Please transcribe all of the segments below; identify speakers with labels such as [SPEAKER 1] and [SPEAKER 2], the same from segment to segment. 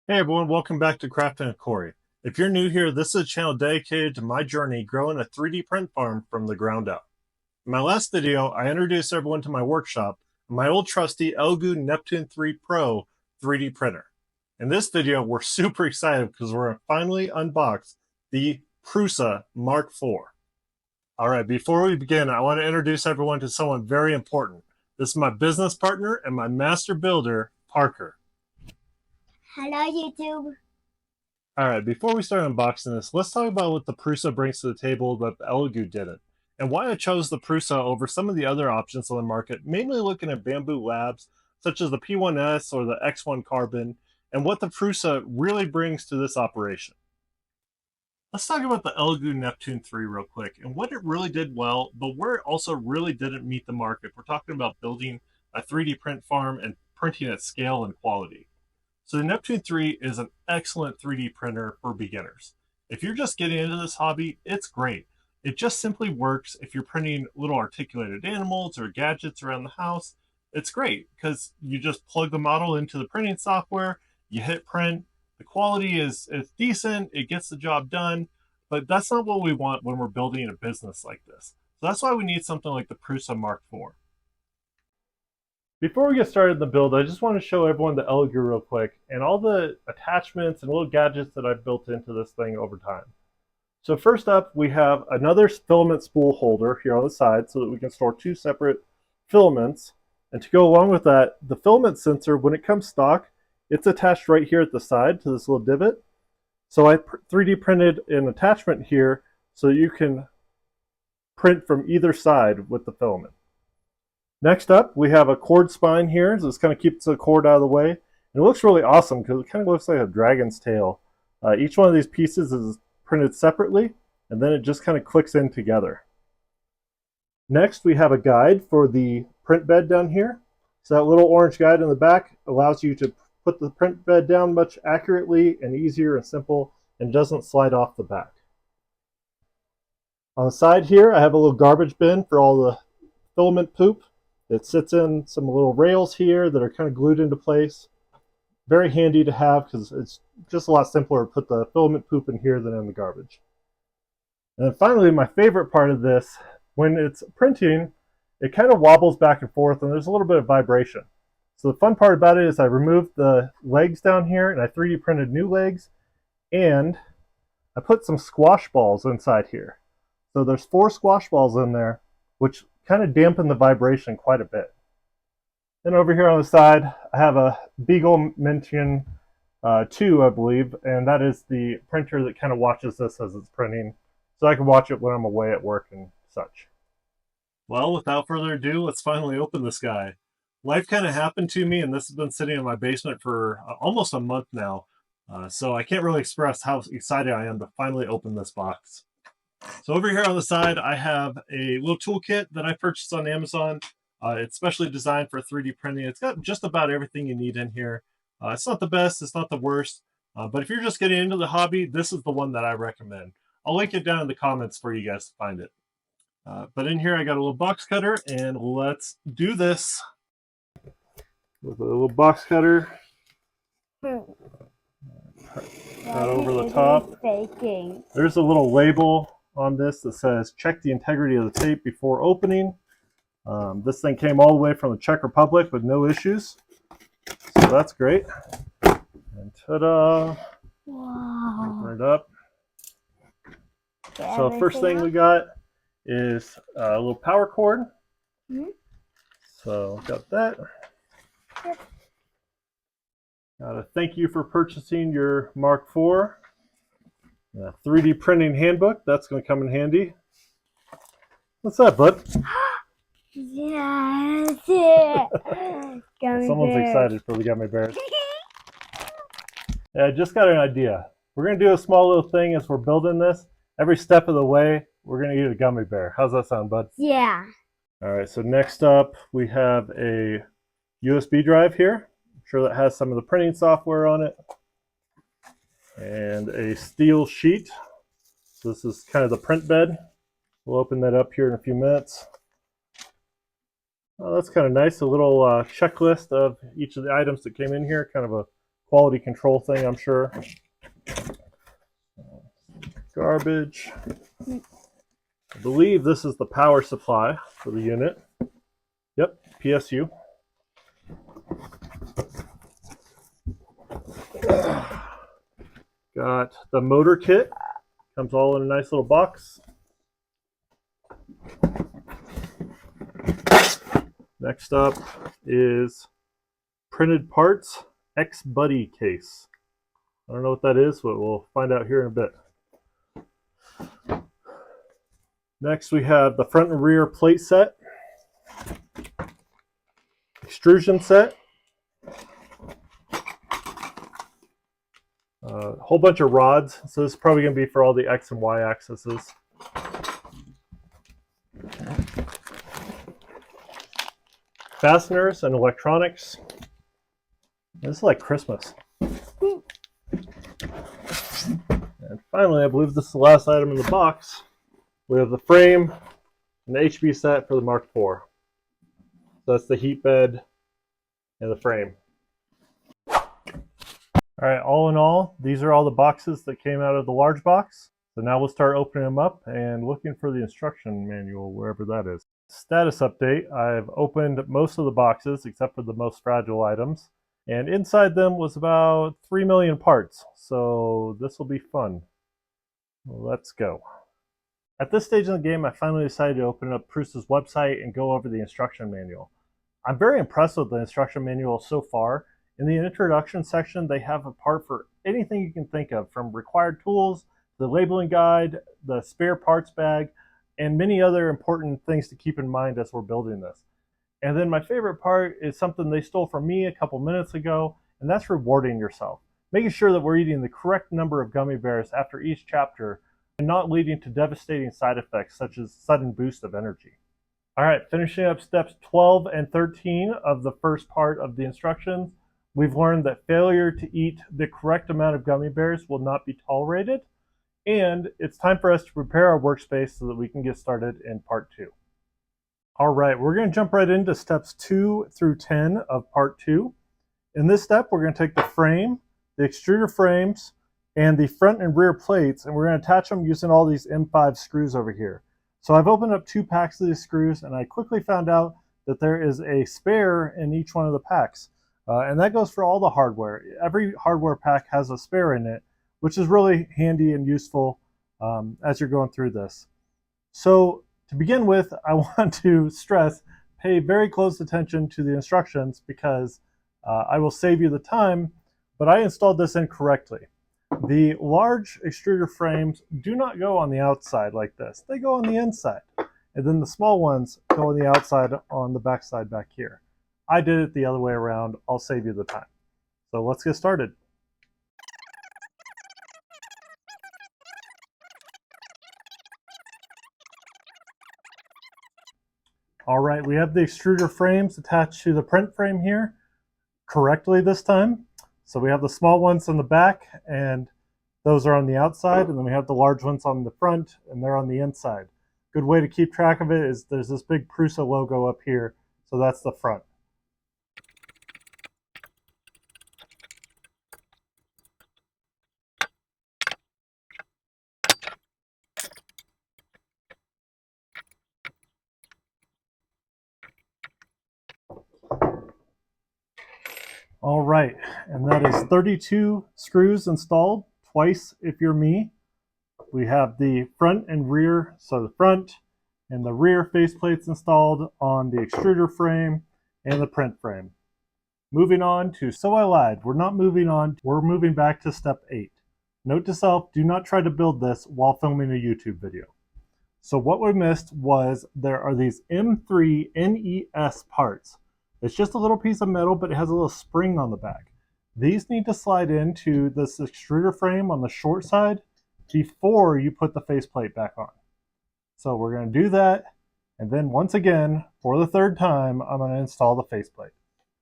[SPEAKER 1] Hey everyone, welcome back to Crafting with Cory. If you're new here, this is a channel dedicated to my journey growing a 3D print farm from the ground up. In my last video, I introduced everyone to my workshop, my old trusty Elegoo Neptune 3 Pro 3D printer. In this video, we're super excited because we're going to finally unbox the Prusa Mark IV. Alright, before we begin, I want to introduce everyone to someone very important. This is my business partner and my master builder, Parker.
[SPEAKER 2] Hello, YouTube.
[SPEAKER 1] All right, before we start unboxing this, let's talk about what the Prusa brings to the table that the Elegoo didn't, and why I chose the Prusa over some of the other options on the market, mainly looking at Bamboo Labs, such as the P1S or the X1 Carbon, and what the Prusa really brings to this operation. Let's talk about the Elegoo Neptune 3 real quick, and what it really did well, but where it also really didn't meet the market. We're talking about building a 3D print farm and printing at scale and quality. So the Neptune 3 is an excellent 3D printer for beginners. If you're just getting into this hobby, it's great. It just simply works if you're printing little articulated animals or gadgets around the house. It's great because you just plug the model into the printing software, you hit print, the quality is decent, it gets the job done, but that's not what we want when we're building a business like this. So that's why we need something like the Prusa Mark IV. Before we get started in the build, I just want to show everyone the Elegoo real quick and all the attachments and little gadgets that I've built into this thing over time. So first up, we have another filament spool holder here on the side so that we can store two separate filaments. And to go along with that, the filament sensor, when it comes stock, it's attached right here at the side to this little divot. So I 3D printed an attachment here so that you can print from either side with the filament. Next up, we have a cord spine here. So this kind of keeps the cord out of the way. And it looks really awesome because it kind of looks like a dragon's tail. Each one of these pieces is printed separately, and then it just kind of clicks in together. Next, we have a guide for the print bed down here. So that little orange guide in the back allows you to put the print bed down much accurately and easier and simple, and doesn't slide off the back. On the side here, I have a little garbage bin for all the filament poop. It sits in some little rails here that are kind of glued into place. Very handy to have because it's just a lot simpler to put the filament poop in here than in the garbage. And then finally, my favorite part of this, when it's printing, it kind of wobbles back and forth and there's a little bit of vibration. So the fun part about it is I removed the legs down here and I 3D printed new legs, and I put some squash balls inside here. So there's 4 squash balls in there, which kind of dampen the vibration quite a bit. Then over here on the side, I have a Beagle Mentian 2, I believe, and that is the printer that kind of watches this as it's printing, so I can watch it when I'm away at work and such. Well, without further ado, let's finally open this guy. Life kind of happened to me, and this has been sitting in my basement for almost a month now, so I can't really express how excited I am to finally open this box. So over here on the side, I have a little toolkit that I purchased on Amazon. It's specially designed for 3D printing. It's got just about everything you need in here. It's not the best, it's not the worst, but if you're just getting into the hobby, this is the one that I recommend. I'll link it down in the comments for you guys to find it. But in here, I got a little box cutter, and let's do this. With a little box cutter. Cut over the top. There's a little label on this that says check the integrity of the tape before opening. This thing came all the way from the Czech Republic with no issues, so that's great. And ta-da! Wow. Open it up. So first thing we got is a little power cord. So got that. Got a thank you for purchasing your Mark IV. 3D printing handbook, that's going to come in handy. What's that, bud?
[SPEAKER 2] Yes.
[SPEAKER 1] Someone's excited for the gummy bears. Yeah, I just got an idea. We're going to do a small little thing as we're building this. Every step of the way, we're going to eat a gummy bear. How's that sound, bud?
[SPEAKER 2] Yeah.
[SPEAKER 1] All right, so next up, we have a USB drive here. I'm sure that has some of the printing software on it. And a steel sheet. So this is kind of the print bed. We'll open that up here in a few minutes. Oh, that's kind of nice. A little checklist of each of the items that came in here. Kind of a quality control thing, I'm sure. Garbage. I believe this is the power supply for the unit. Yep, PSU. Got the motor kit. Comes all in a nice little box. Next up is printed parts X-Buddy case. I don't know what that is, but we'll find out here in a bit. Next we have the front and rear plate set, extrusion set, a whole bunch of rods. So this is probably going to be for all the X and Y axes. Fasteners and electronics. This is like Christmas. And finally, I believe this is the last item in the box. We have the frame and the HB set for the Mark IV. So that's the heat bed and the frame. All right, all in all, these are all the boxes that came out of the large box. So now we'll start opening them up and looking for the instruction manual, wherever that is. Status update, I've opened most of the boxes except for the most fragile items. And inside them was about 3 million parts. So this will be fun. Let's go. At this stage in the game, I finally decided to open up Prusa's website and go over the instruction manual. I'm very impressed with the instruction manual so far. In the introduction section, they have a part for anything you can think of, from required tools, the labeling guide, the spare parts bag, and many other important things to keep in mind as we're building this. And then my favorite part is something they stole from me a couple minutes ago, and that's rewarding yourself. Making sure that we're eating the correct number of gummy bears after each chapter and not leading to devastating side effects such as sudden boost of energy. All right, finishing up steps 12 and 13 of the first part of the instructions. We've learned that failure to eat the correct amount of gummy bears will not be tolerated, and it's time for us to prepare our workspace so that we can get started in part 2. All right, we're going to jump right into steps 2 through 10 of part 2. In this step, we're going to take the frame, the extruder frames, and the front and rear plates, and we're going to attach them using all these M5 screws over here. So I've opened up 2 packs of these screws, and I quickly found out that there is a spare in each one of the packs. And that goes for all the hardware. Every hardware pack has a spare in it, which is really handy and useful as you're going through this. So to begin with, I want to stress, pay very close attention to the instructions because I will save you the time, but I installed this incorrectly. The large extruder frames do not go on the outside like this. They go on the inside. And then the small ones go on the outside on the backside back here. I did it the other way around. I'll save you the time. So let's get started. All right, we have the extruder frames attached to the print frame here correctly this time. So we have the small ones on the back, and those are on the outside, and then we have the large ones on the front, and they're on the inside. Good way to keep track of it is there's this big Prusa logo up here, so that's the front. All right, and that is 32 screws installed, twice if you're me. We have the front and rear, so the front and the rear faceplates installed on the extruder frame and the print frame. Moving on to, so I lied, we're not moving on, we're moving back to step 8. Note to self, do not try to build this while filming a YouTube video. So what we missed was there are these M3 NES parts. It's just a little piece of metal, but it has a little spring on the back. These need to slide into this extruder frame on the short side before you put the faceplate back on. So we're going to do that, and then once again, for the third time, I'm going to install the faceplate.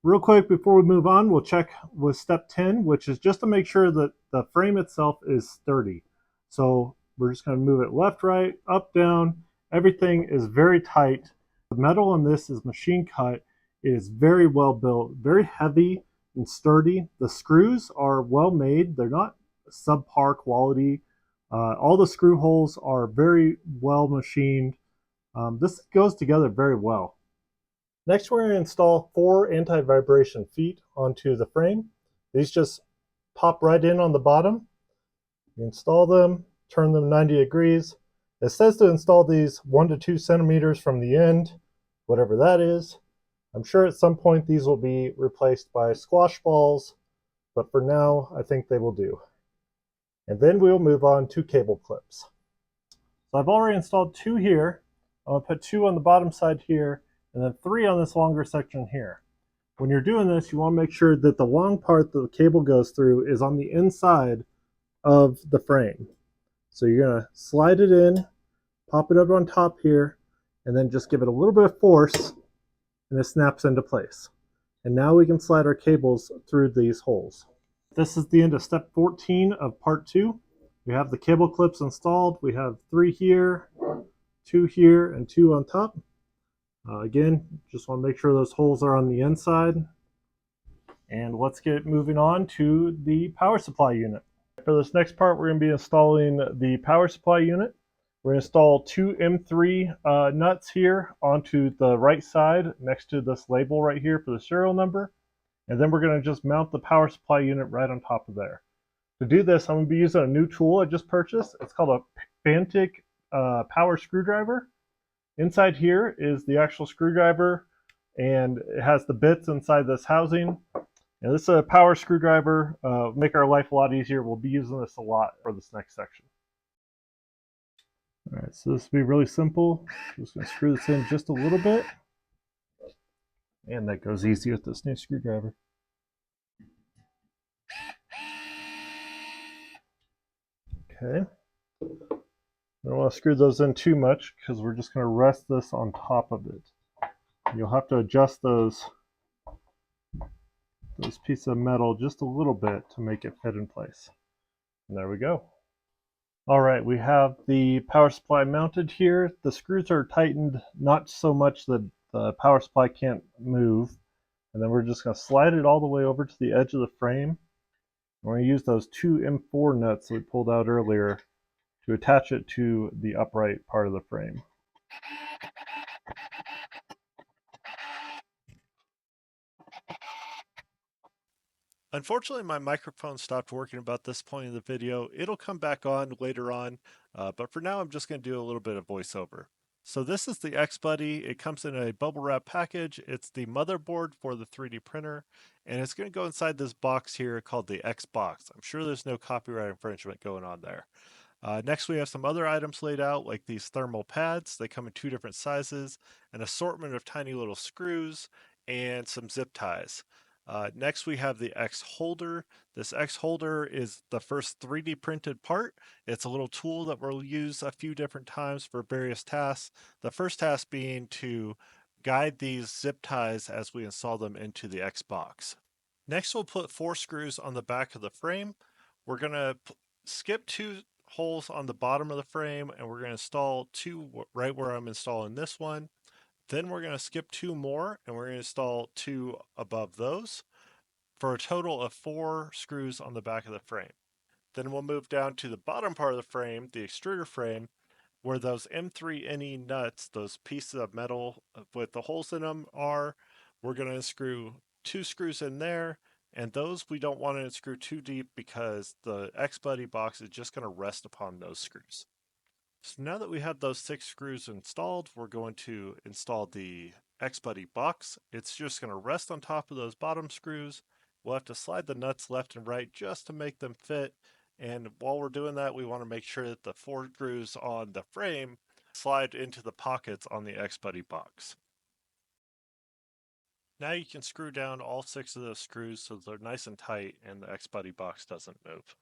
[SPEAKER 1] Real quick, before we move on, we'll check with step 10, which is just to make sure that the frame itself is sturdy. So we're just going to move it left, right, up, down. Everything is very tight. The metal on this is machine cut. It is very well built, very heavy. and sturdy. The screws are well made. They're not subpar quality. All the screw holes are very well machined. This goes together very well. Next, we're going to install 4 anti-vibration feet onto the frame. These just pop right in on the bottom. You install them, turn them 90 degrees. It says to install these 1 to 2 centimeters from the end, whatever that is. I'm sure at some point these will be replaced by squash balls, but for now, I think they will do. And then we'll move on to cable clips. So I've already installed 2 here. I'm going to put 2 on the bottom side here, and then 3 on this longer section here. When you're doing this, you want to make sure that the long part that the cable goes through is on the inside of the frame. So you're going to slide it in, pop it up on top here, and then just give it a little bit of force, and it snaps into place. And now we can slide our cables through these holes. This is the end of step 14 of part 2. We have the cable clips installed. We have 3 here, 2 here, and 2 on top. Again, just want to make sure those holes are on the inside. And let's get moving on to the power supply unit. For this next part, we're going to be installing the power supply unit. We're going to install 2 M3 nuts here onto the right side next to this label right here for the serial number. And then we're going to just mount the power supply unit right on top of there. To do this, I'm going to be using a new tool I just purchased. It's called a Fanttik power screwdriver. Inside here is the actual screwdriver, and it has the bits inside this housing. And this is a power screwdriver, make our life a lot easier. We'll be using this a lot for this next section. All right, so this will be really simple. Just gonna screw this in just a little bit. And that goes easy with this new screwdriver. Okay. I don't want to screw those in too much because we're just gonna rest this on top of it. You'll have to adjust those pieces of metal just a little bit to make it fit in place. And there we go. All right, we have the power supply mounted here. The screws are tightened, not so much that the power supply can't move. And then we're just going to slide it all the way over to the edge of the frame. We're going to use those 2 M4 nuts that we pulled out earlier to attach it to the upright part of the frame.
[SPEAKER 3] Unfortunately, my microphone stopped working about this point in the video. It'll come back on later on, but for now I'm just going to do a little bit of voiceover. So this is the X-Buddy. It comes in a bubble wrap package. It's the motherboard for the 3D printer, and it's going to go inside this box here called the X box. I'm sure there's no copyright infringement going on there. Next, we have some other items laid out, like these thermal pads. They come in 2 different sizes, an assortment of tiny little screws, and some zip ties. Next, we have the X holder. This X holder is the first 3D printed part. It's a little tool that we'll use a few different times for various tasks. The first task being to guide these zip ties as we install them into the X box. Next, we'll put 4 screws on the back of the frame. We're going to skip 2 holes on the bottom of the frame, and we're going to install 2 right where I'm installing this one. Then we're going to skip 2 more, and we're going to install 2 above those for a total of 4 screws on the back of the frame. Then we'll move down to the bottom part of the frame, the extruder frame, where those M3NE nuts, those pieces of metal with the holes in them are. We're going to unscrew 2 screws in there, and those we don't want to unscrew too deep because the X-Buddy box is just going to rest upon those screws. So now that we have those 6 screws installed, we're going to install the X-Buddy box. It's just going to rest on top of those bottom screws. We'll have to slide the nuts left and right just to make them fit. And while we're doing that, we want to make sure that the 4 screws on the frame slide into the pockets on the X-Buddy box. Now you can screw down all 6 of those screws so they're nice and tight and the X-Buddy box doesn't move.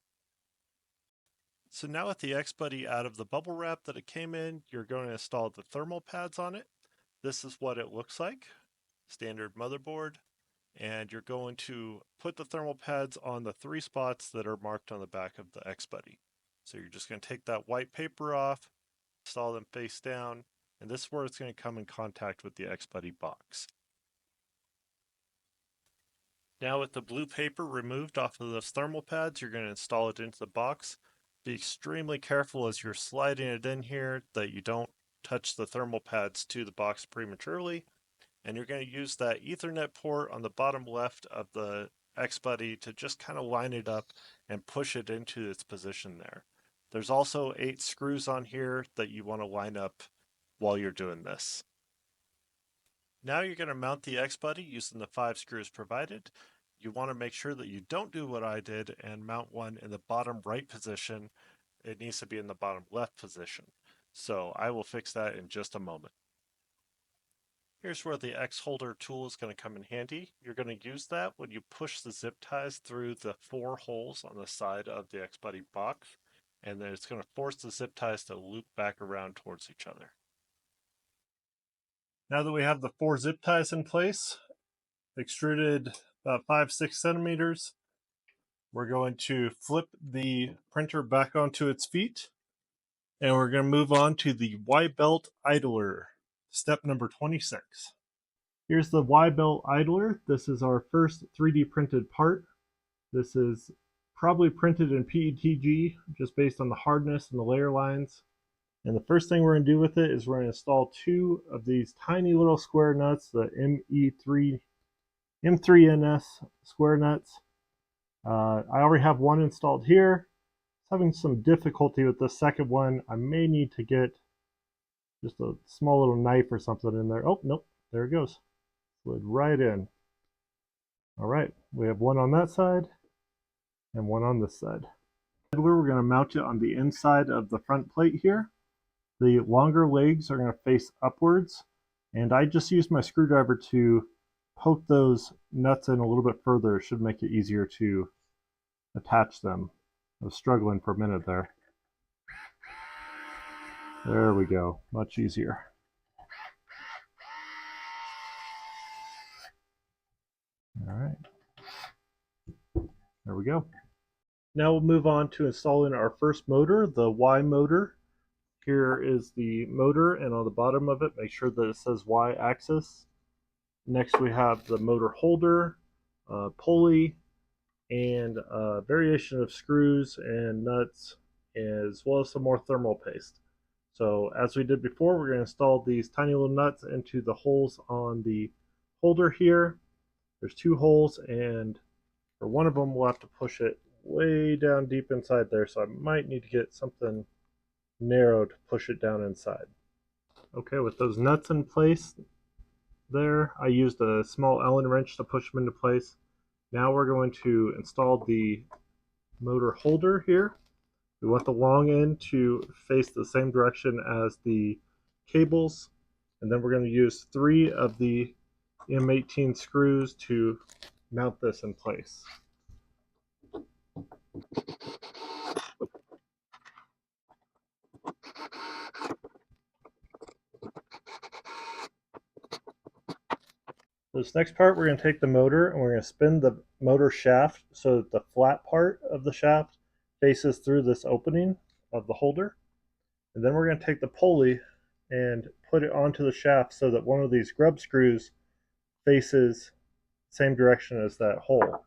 [SPEAKER 3] So now with the X-Buddy out of the bubble wrap that it came in, you're going to install the thermal pads on it. This is what it looks like, standard motherboard. And you're going to put the thermal pads on the 3 spots that are marked on the back of the X-Buddy. So you're just going to take that white paper off, install them face down, and this is where it's going to come in contact with the X-Buddy box. Now with the blue paper removed off of those thermal pads, you're going to install it into the box. Be extremely careful as you're sliding it in here that you don't touch the thermal pads to the box prematurely. And you're going to use that Ethernet port on the bottom left of the X-Buddy to just kind of line it up and push it into its position there. There's also 8 screws on here that you want to line up while you're doing this. Now you're going to mount the X-Buddy using the 5 screws provided. You want to make sure that you don't do what I did and mount one in the bottom right position. It needs to be in the bottom left position. So I will fix that in just a moment. Here's where the X holder tool is going to come in handy. You're going to use that when you push the zip ties through the 4 holes on the side of the X-Buddy box, and then it's going to force the zip ties to loop back around towards each other. Now that we have the 4 zip ties in place, extruded about 5-6 centimeters, we're going to flip the printer back onto its feet, and we're going to move on to the Y-belt idler, step number 26. Here's the Y-belt idler. This is our first 3D printed part. This is probably printed in PETG just based on the hardness and the layer lines. And the first thing we're going to do with it is we're going to install 2 of these tiny little square nuts, the M3NS square nuts. I already have one installed here. I'm having some difficulty with the second one. I may need to get just a small little knife or something in there. Oh, nope, there it goes. Slid right in. All right, we have one on that side and one on this side. We're going to mount it on the inside of the front plate here. The longer legs are going to face upwards, and I just used my screwdriver to poke those nuts in a little bit further. It should make it easier to attach them. I was struggling for a minute there. There we go, much easier. All right, there we go. Now we'll move on to installing our first motor, the Y motor. Here is the motor, and on the bottom of it, make sure that it says Y axis. Next we have the motor holder, pulley, and a variation of screws and nuts, as well as some more thermal paste. So as we did before, we're going to install these tiny little nuts into the holes on the holder here. There's 2 holes, and for one of them we'll have to push it way down deep inside there, so I might need to get something narrow to push it down inside. Okay, with those nuts in place there, I used a small Allen wrench to push them into place. Now we're going to install the motor holder here. We want the long end to face the same direction as the cables, and then we're going to use 3 of the M18 screws to mount this in place. This next part, we're going to take the motor and we're going to spin the motor shaft so that the flat part of the shaft faces through this opening of the holder. And then we're going to take the pulley and put it onto the shaft so that one of these grub screws faces the same direction as that hole.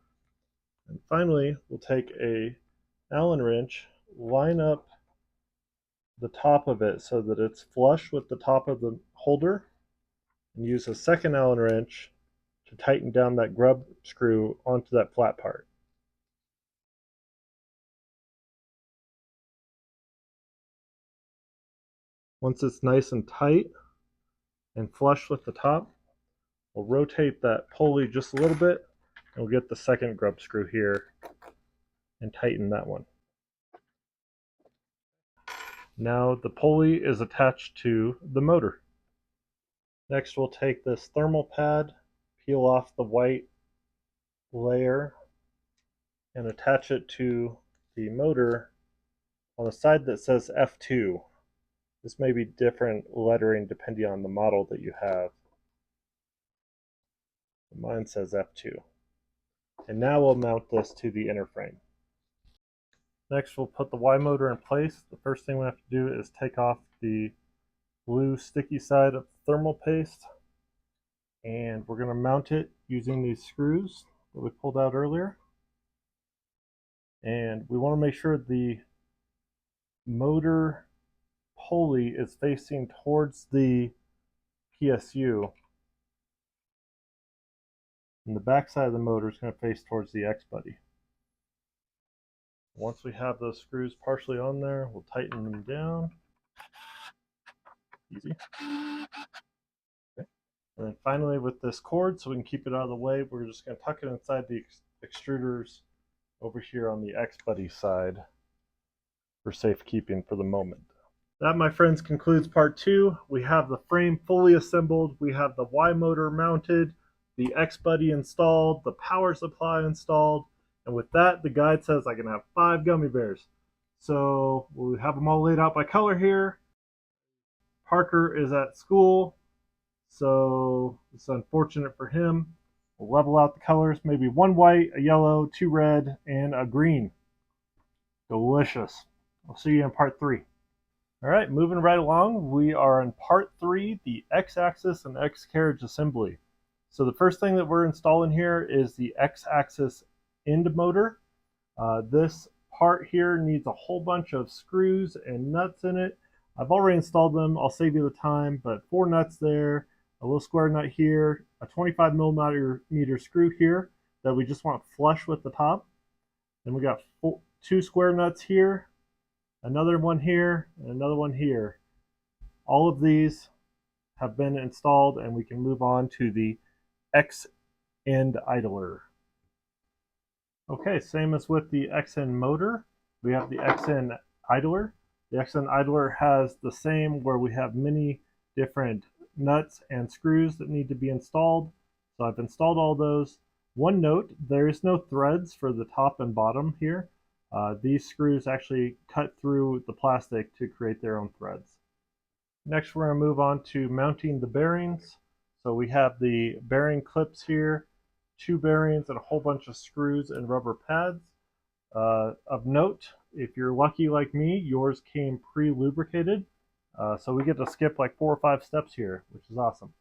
[SPEAKER 3] And finally, we'll take a Allen wrench, line up the top of it so that it's flush with the top of the holder, and use a second Allen wrench to tighten down that grub screw onto that flat part. Once it's nice and tight and flush with the top, we'll rotate that pulley just a little bit, and we'll get the second grub screw here and tighten that one. Now the pulley is attached to the motor. Next we'll take this thermal pad, peel off the white layer, and attach it to the motor on the side that says F2. This may be different lettering depending on the model that you have. Mine says F2. And now we'll mount this to the inner frame. Next we'll put the Y motor in place. The first thing we have to do is take off the blue sticky side of the thermal paste, and we're going to mount it using these screws.
[SPEAKER 1] that we pulled out earlier. And we want to make sure the motor pulley is facing towards the PSU. And the back side of the motor is going to face towards the X-Buddy. Once we have those screws partially on there, we'll tighten them down. Easy. Okay. And then finally with this cord, so we can keep it out of the way, we're just going to tuck it inside the extruders over here on the X-Buddy side for safekeeping for the moment. That, my friends, concludes part 2. We have the frame fully assembled, we have the Y motor mounted, the X-Buddy installed, the power supply installed, and with that, the guide says I can have 5 gummy bears. So we have them all laid out by color here. Parker is at school, so it's unfortunate for him. We'll level out the colors, maybe 1 white, a yellow, 2 red, and a green. Delicious. I'll see you in part 3. All right, moving right along, we are in part 3, the X-axis and X-carriage assembly. So the first thing that we're installing here is the X-axis end motor. This part here needs a whole bunch of screws and nuts in it. I've already installed them, I'll save you the time, but 4 nuts there, a little square nut here, a 25 millimeter screw here that we just want flush with the top. Then we got 2 square nuts here, another one here, and another one here. All of these have been installed, and we can move on to the X-end idler. Okay, same as with the X-end motor, we have the X-end idler. The X-end idler has the same, where we have many different nuts and screws that need to be installed. So I've installed all those. One note, there is no threads for the top and bottom here. These screws actually cut through the plastic to create their own threads. Next, we're going to move on to mounting the bearings. So we have the bearing clips here, 2 bearings, and a whole bunch of screws and rubber pads. Of note, if you're lucky like me, yours came pre-lubricated. So we get to skip like 4 or 5 steps here, which is awesome.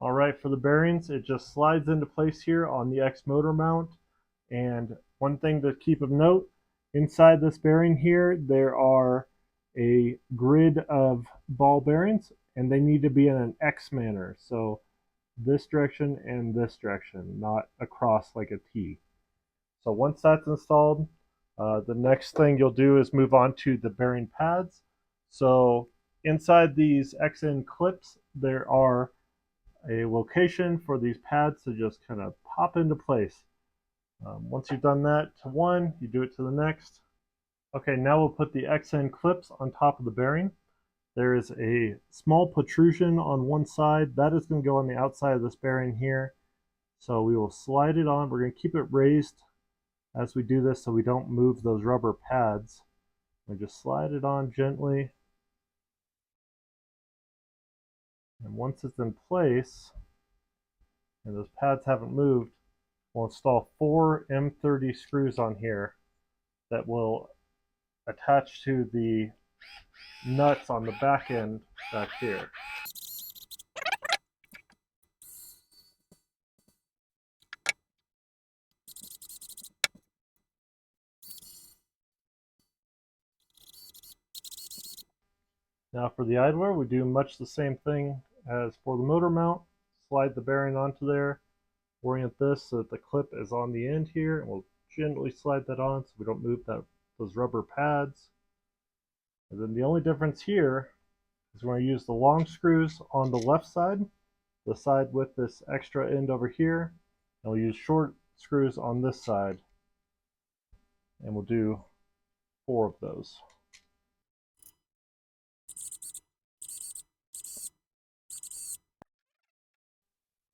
[SPEAKER 1] All right, for the bearings, it just slides into place here on the X motor mount. And one thing to keep of note, inside this bearing here, there are a grid of ball bearings, and they need to be in an X manner. So this direction and this direction, not across like a T. So once that's installed, the next thing you'll do is move on to the bearing pads. So inside these X-end clips, there are a location for these pads to just kind of pop into place. Once you've done that to one, you do it to the next. Okay, now we'll put the X-end clips on top of the bearing. There is a small protrusion on one side. That is going to go on the outside of this bearing here. So we will slide it on. We're going to keep it raised as we do this so we don't move those rubber pads. We just slide it on gently. And once it's in place, and those pads haven't moved, we'll install 4 M30 screws on here that will attach to the nuts on the back end back here. Now for the idler, we do much the same thing as for the motor mount. Slide the bearing onto there, orient this so that the clip is on the end here, and we'll gently slide that on so we don't move those rubber pads. And then the only difference here is we're going to use the long screws on the left side, the side with this extra end over here, and we'll use short screws on this side, and we'll do 4 of those.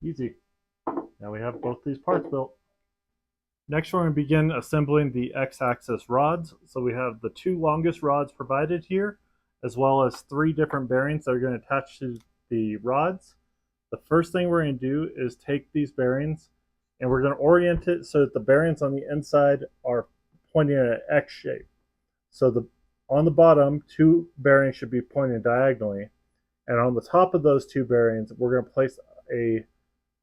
[SPEAKER 1] Easy. Now we have both these parts built. Next, we're going to begin assembling the X-axis rods. So we have the 2 longest rods provided here, as well as 3 different bearings that are going to attach to the rods. The first thing we're going to do is take these bearings, and we're going to orient it so that the bearings on the inside are pointing at an X shape. So on the bottom, 2 bearings should be pointing diagonally, and on the top of those 2 bearings, we're going to place a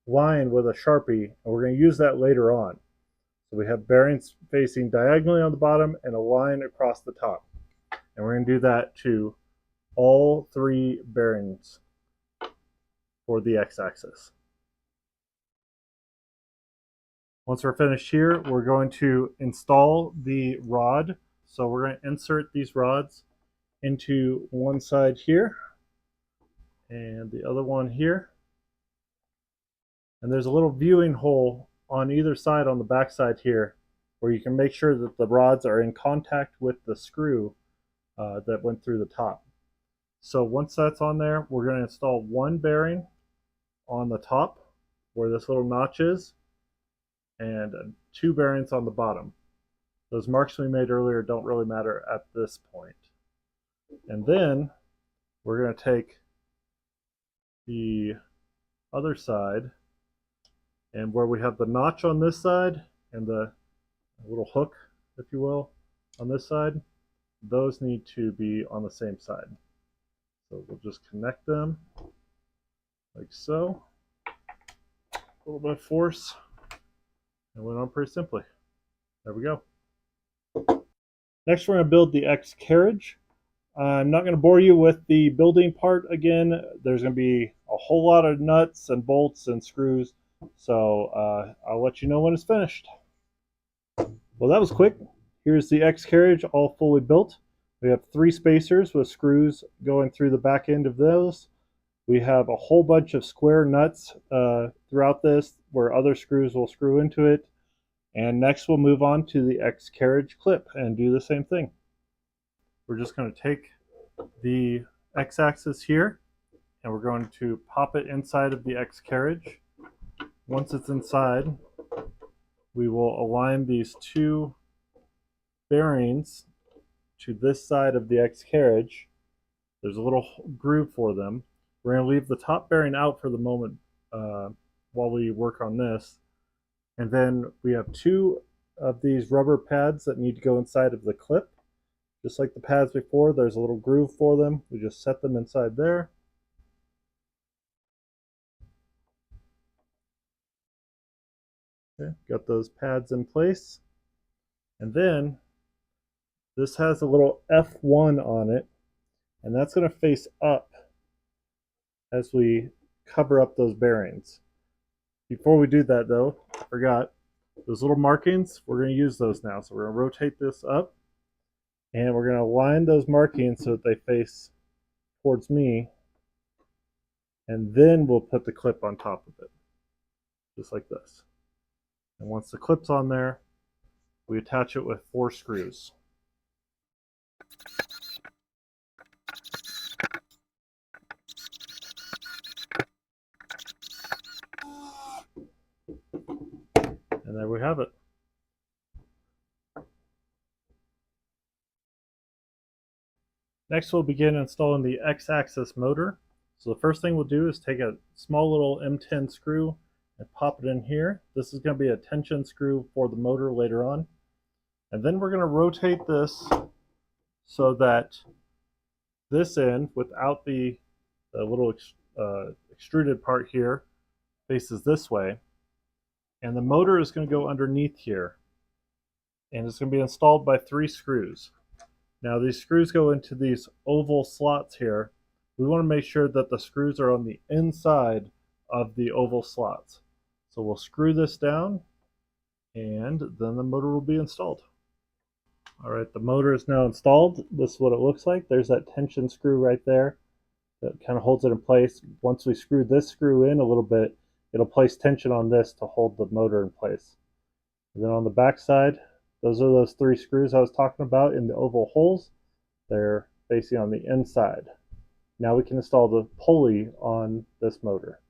[SPEAKER 1] line with a Sharpie, and we're going to use that later on. So we have bearings facing diagonally on the bottom and a line across the top. And we're going to do that to all 3 bearings for the x-axis. Once we're finished here, we're going to install the rod. So we're going to insert these rods into one side here and the other one here. And there's a little viewing hole on either side on the back side here where you can make sure that the rods are in contact with the screw that went through the top. So once that's on there, we're going to install 1 bearing on the top where this little notch is, and 2 bearings on the bottom. Those marks we made earlier don't really matter at this point. And then we're going to take the other side, and where we have the notch on this side and the little hook, if you will, on this side, those need to be on the same side. So we'll just connect them like so. A little bit of force, and went on pretty simply. There we go. Next, we're going to build the X carriage. I'm not going to bore you with the building part again. There's going to be a whole lot of nuts and bolts and screws, so I'll let you know when it's finished. Well, that was quick. Here's the X carriage all fully built. We have 3 spacers with screws going through the back end of those. We have a whole bunch of square nuts throughout this where other screws will screw into it. And next we'll move on to the X carriage clip and do the same thing. We're just going to take the X-axis here and we're going to pop it inside of the X carriage. Once it's inside, we will align these 2 bearings to this side of the X carriage. There's a little groove for them. We're going to leave the top bearing out for the moment while we work on this. And then we have 2 of these rubber pads that need to go inside of the clip. Just like the pads before, there's a little groove for them. We just set them inside there. Okay, got those pads in place. And then this has a little F1 on it, and that's going to face up as we cover up those bearings. Before we do that though, I forgot, those little markings, we're going to use those now. So we're going to rotate this up, and we're going to align those markings so that they face towards me, and then we'll put the clip on top of it, just like this. And once the clip's on there, we attach it with 4 screws. And there we have it. Next, we'll begin installing the X-axis motor. So the first thing we'll do is take a small little M10 screw and pop it in here. This is going to be a tension screw for the motor later on. And then we're going to rotate this so that this end, without the little extruded part here, faces this way. And the motor is going to go underneath here. And it's going to be installed by 3 screws. Now these screws go into these oval slots here. We want to make sure that the screws are on the inside of the oval slots. So we'll screw this down, and then the motor will be installed. Alright, the motor is now installed. This is what it looks like. There's that tension screw right there that kind of holds it in place. Once we screw this screw in a little bit, it'll place tension on this to hold the motor in place. And then on the back side, those are those 3 screws I was talking about in the oval holes. They're facing on the inside. Now we can install the pulley on this motor.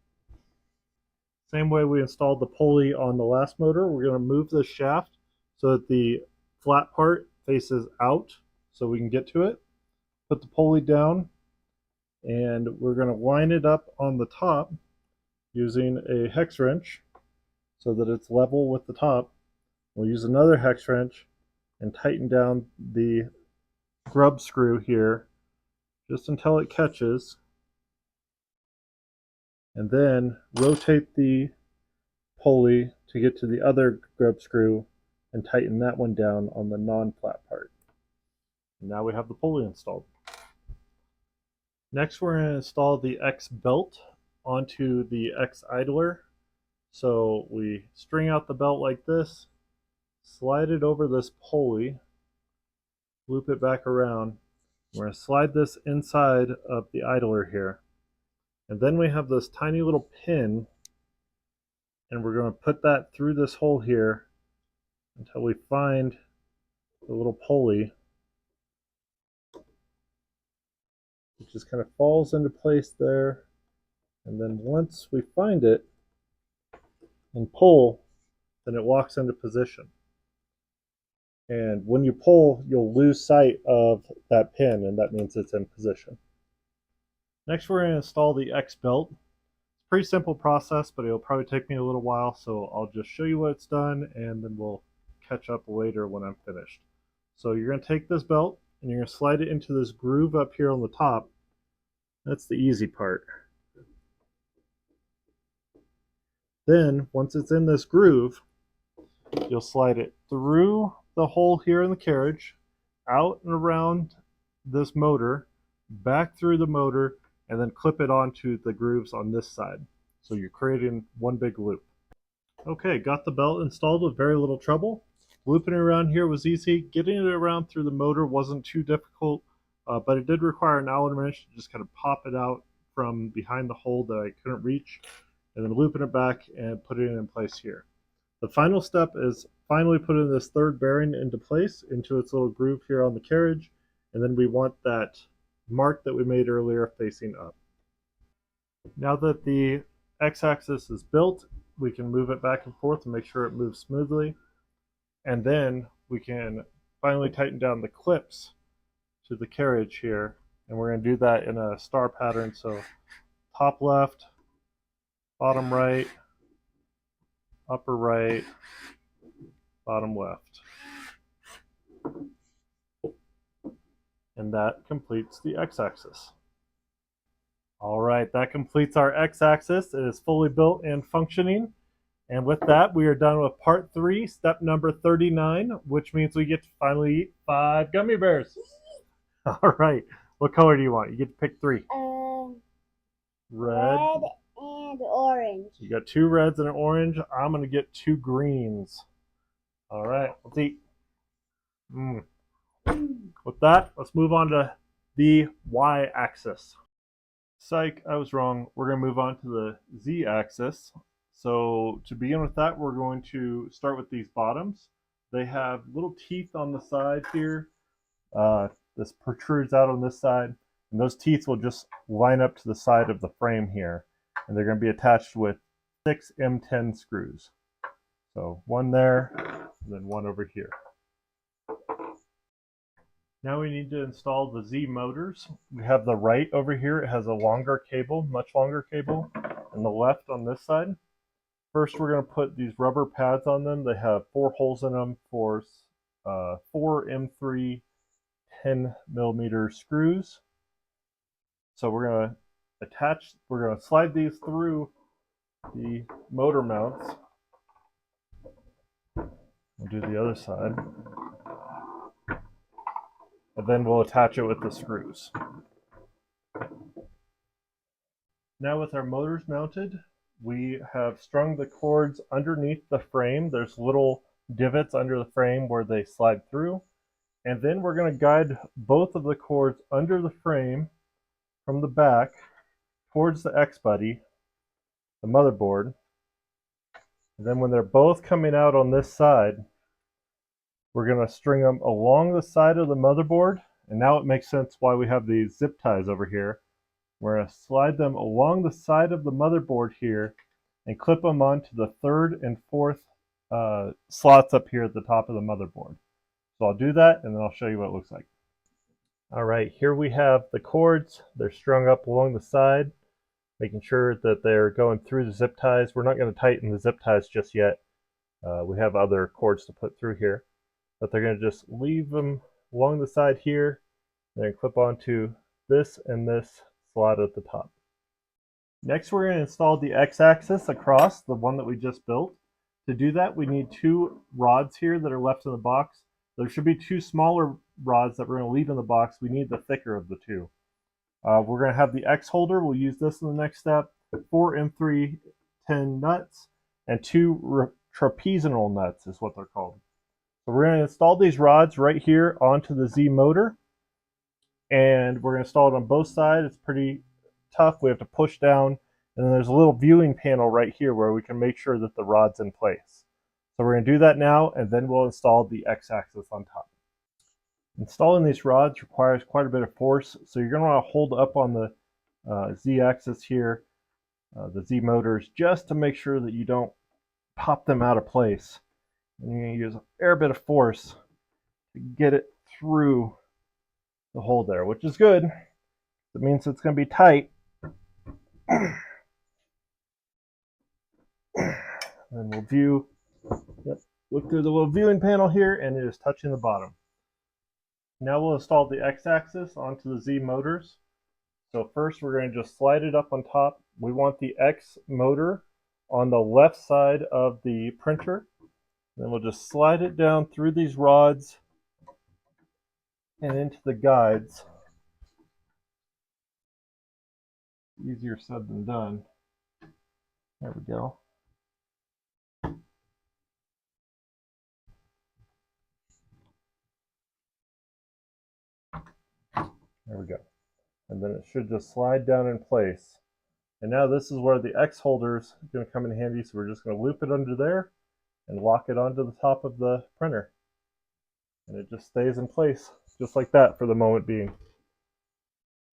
[SPEAKER 1] Same way we installed the pulley on the last motor, we're going to move the shaft so that the flat part faces out so we can get to it. Put the pulley down, and we're going to line it up on the top using a hex wrench so that it's level with the top. We'll use another hex wrench and tighten down the grub screw here just until it catches, and then rotate the pulley to get to the other grub screw and tighten that one down on the non-flat part. And now we have the pulley installed. Next, we're going to install the X belt onto the X idler. So we string out the belt like this, slide it over this pulley, loop it back around. We're going to slide this inside of the idler here. And then we have this tiny little pin, and we're going to put that through this hole here until we find the little pulley. It just kind of falls into place there. And then once we find it and pull, then it locks into position. And when you pull, you'll lose sight of that pin, and that means it's in position. Next, we're going to install the X belt. It's a pretty simple process, but it'll probably take me a little while, so I'll just show you what it's done, and then we'll catch up later when I'm finished. So you're going to take this belt, and you're going to slide it into this groove up here on the top. That's the easy part. Then, once it's in this groove, you'll slide it through the hole here in the carriage, out and around this motor, back through the motor, and then clip it onto the grooves on this side. So you're creating one big loop. Okay, got the belt installed with very little trouble. Looping it around here was easy. Getting it around through the motor wasn't too difficult, but it did require an Allen wrench to just kind of pop it out from behind the hole that I couldn't reach, and then looping it back and putting it in place here. The final step is finally putting this third bearing into place, into its little groove here on the carriage, and then we want that mark that we made earlier facing up. Now that the X-axis is built, we can move it back and forth and make sure it moves smoothly. And then we can finally tighten down the clips to the carriage here. And we're going to do that in a star pattern. So top left, bottom right, upper right, bottom left. And that completes the X-axis. All right, that completes our X-axis. It is fully built and functioning. And with that, we are done with part 3, step number 39, which means we get to finally eat 5 gummy bears. All right, what color do you want? You get to pick 3. Red
[SPEAKER 2] and orange.
[SPEAKER 1] You got 2 reds and an orange. I'm going to get 2 greens. All right, let's eat. With that, let's move on to the Y-axis. Psych, I was wrong. We're going to move on to the Z-axis. So to begin with that, we're going to start with these bottoms. They have little teeth on the side here. This protrudes out on this side. And those teeth will just line up to the side of the frame here. And they're going to be attached with 6 M10 screws. So 1 there, and then 1 over here. Now we need to install the Z motors. We have the right over here. It has a longer cable, much longer cable, and the left on this side. First, we're going to put these rubber pads on them. They have 4 holes in them for 4 M3 10mm screws. So we're going to slide these through the motor mounts. We'll do the other side. And then we'll attach it with the screws. Now with our motors mounted, we have strung the cords underneath the frame. There's little divots under the frame where they slide through. And then we're going to guide both of the cords under the frame from the back towards the X-Buddy, the motherboard. And then when they're both coming out on this side, we're going to string them along the side of the motherboard. And now it makes sense why we have these zip ties over here. We're going to slide them along the side of the motherboard here and clip them onto the 3rd and 4th slots up here at the top of the motherboard. So I'll do that and then I'll show you what it looks like. All right, here we have the cords. They're strung up along the side, making sure that they're going through the zip ties. We're not going to tighten the zip ties just yet. We have other cords to put through here. But they're going to just leave them along the side here, and then clip onto this and this slot at the top. Next, we're going to install the x-axis across, the one that we just built. To do that, we need 2 rods here that are left in the box. There should be 2 smaller rods that we're going to leave in the box. We need the thicker of the 2. We're going to have the X holder. We'll use this in the next step. 4 M310 nuts and 2 trapezial nuts is what they're called. So we're going to install these rods right here onto the Z motor. And we're going to install it on both sides. It's pretty tough. We have to push down. And then there's a little viewing panel right here where we can make sure that the rod's in place. So we're going to do that now, and then we'll install the X-axis on top. Installing these rods requires quite a bit of force, so you're going to want to hold up on the Z-axis here, the Z motors, just to make sure that you don't pop them out of place. And you're going to use a fair bit of force to get it through the hole there, which is good. It means it's going to be tight. And we'll view, look through the little viewing panel here, and it is touching the bottom. Now we'll install the X-axis onto the Z motors. So first we're going to just slide it up on top. We want the X motor on the left side of the printer. Then we'll just slide it down through these rods and into the guides. Easier said than done. There we go. There we go. And then it should just slide down in place. And now this is where the X holder is going to come in handy, so we're just going to loop it under there and lock it onto the top of the printer. And it just stays in place, just like that for the moment being.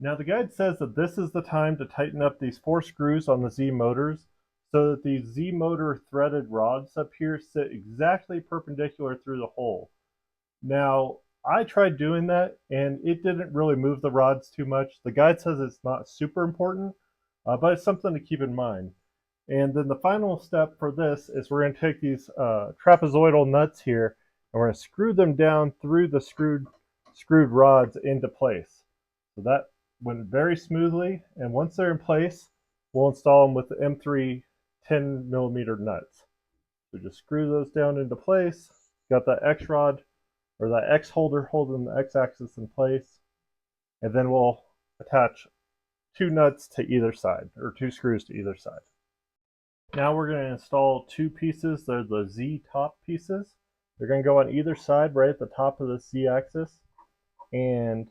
[SPEAKER 1] Now the guide says that this is the time to tighten up these 4 screws on the Z motors so that these Z motor threaded rods up here sit exactly perpendicular through the hole. Now, I tried doing that and it didn't really move the rods too much. The guide says it's not super important, but it's something to keep in mind. And then the final step for this is we're going to take these trapezoidal nuts here and we're going to screw them down through the screwed rods into place. So that went very smoothly, and once they're in place, we'll install them with the M3 10mm nuts. So just screw those down into place. Got that X rod or that X holder holding the X axis in place, and then we'll attach 2 nuts to either side, or 2 screws to either side. Now we're going to install 2 pieces. They're the Z top pieces. They're going to go on either side right at the top of the Z axis, and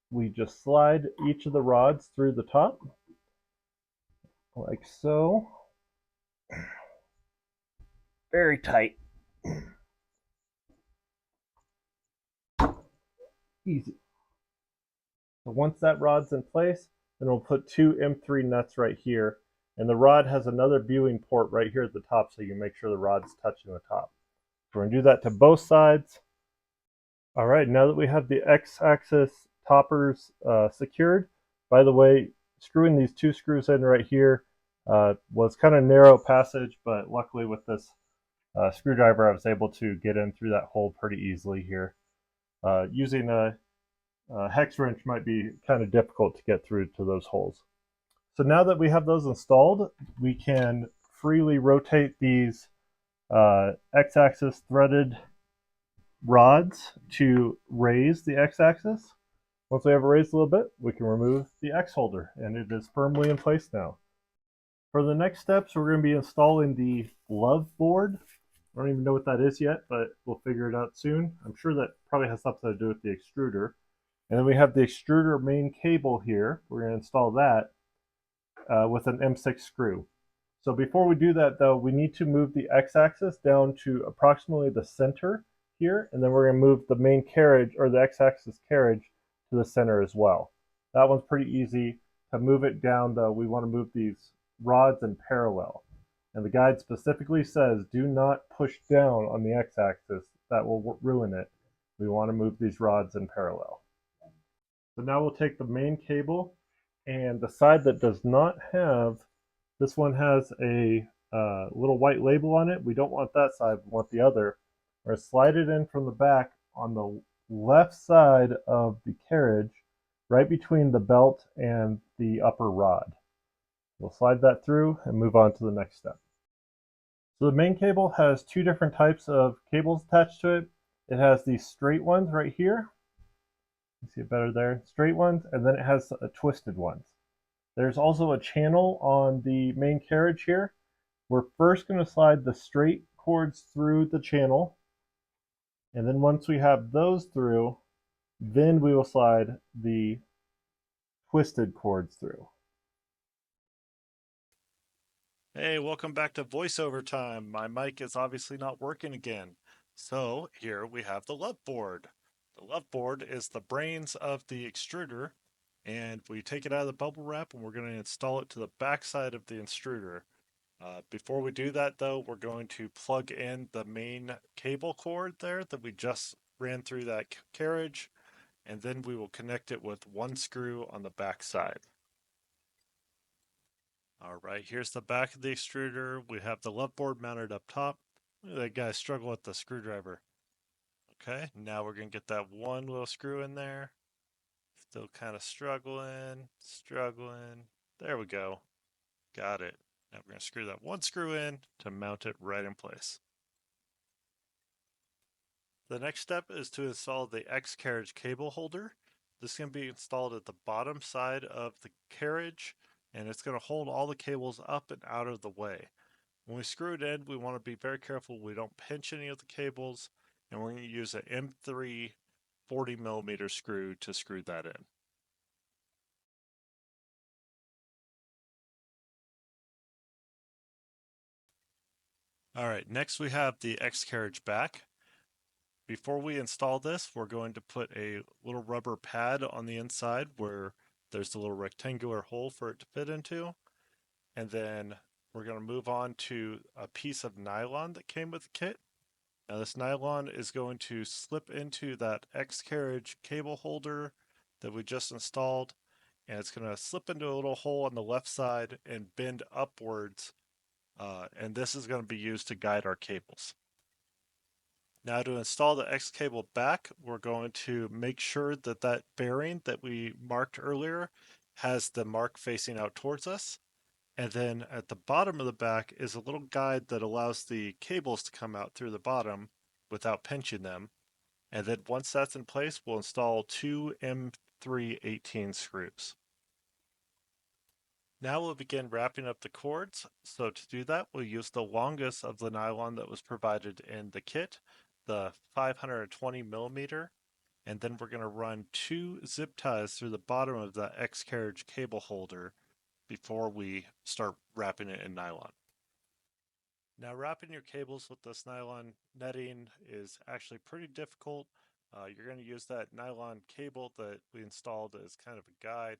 [SPEAKER 1] we just slide each of the rods through the top like so. Very tight. Easy. So once that rod's in place, then we'll put 2 M3 nuts right here, and the rod has another viewing port right here at the top, so you make sure the rod's touching the top. So we're going to do that to both sides. All right, now that we have the X-axis toppers secured, by the way, screwing these 2 screws in right here was kind of narrow passage, but luckily with this screwdriver I was able to get in through that hole pretty easily here. Using a hex wrench might be kind of difficult to get through to those holes. So now that we have those installed, we can freely rotate these X-axis threaded rods to raise the X-axis. Once we have it raised a little bit, we can remove the X holder, and it is firmly in place now. For the next steps, we're going to be installing the love board. I don't even know what that is yet, but we'll figure it out soon. I'm sure that probably has something to do with the extruder. And then we have the extruder main cable here. We're going to install that with an M6 screw. So before we do that though, we need to move the X-axis down to approximately the center here, and then we're going to move the main carriage, or the X-axis carriage, to the center as well. That one's pretty easy. To move it down though, we want to move these rods in parallel. And the guide specifically says do not push down on the X-axis. That will ruin it. We want to move these rods in parallel. So now we'll take the main cable, and the side that does not have, this one has a little white label on it. We don't want that side, we want the other. We're going to slide it in from the back on the left side of the carriage, right between the belt and the upper rod. We'll slide that through and move on to the next step. So the main cable has two different types of cables attached to it. It has these straight ones right here. You see it better there, straight ones, and then it has twisted ones. There's also a channel on the main carriage here. We're first going to slide the straight cords through the channel, and then once we have those through, then we will slide the twisted cords through.
[SPEAKER 3] Hey, welcome back to voiceover time. My mic is obviously not working again. So here we have the love board. The love board is the brains of the extruder, and we take it out of the bubble wrap and we're going to install it to the back side of the extruder. Before we do that though, we're going to plug in the main cable cord there that we just ran through that carriage, and then we will connect it with one screw on the back side. All right, here's the back of the extruder. We have the love board mounted up top. Look at that guy struggle with the screwdriver. Okay, now we're gonna get that one little screw in there. Still kind of struggling. There we go. Got it. Now we're gonna screw that one screw in to mount it right in place. The next step is to install the X carriage cable holder. This can be installed at the bottom side of the carriage, and it's going to hold all the cables up and out of the way. When we screw it in, we want to be very careful we don't pinch any of the cables, and we're going to use an M3 40mm screw to screw that in. All right, next we have the X carriage back. Before we install this, we're going to put a little rubber pad on the inside where there's a little rectangular hole for it to fit into. And then we're going to move on to a piece of nylon that came with the kit. Now this nylon is going to slip into that X carriage cable holder that we just installed, and it's going to slip into a little hole on the left side and bend upwards, and this is going to be used to guide our cables. Now to install the X cable back, we're going to make sure that that bearing that we marked earlier has the mark facing out towards us. And then at the bottom of the back is a little guide that allows the cables to come out through the bottom without pinching them. And then once that's in place, we'll install two M318 screws. Now we'll begin wrapping up the cords. So to do that, we'll use the longest of the nylon that was provided in the kit, the 520mm, and then we're going to run two zip ties through the bottom of the X carriage cable holder before we start wrapping it in nylon. Now wrapping your cables with this nylon netting is actually pretty difficult. You're going to use that nylon cable that we installed as kind of a guide,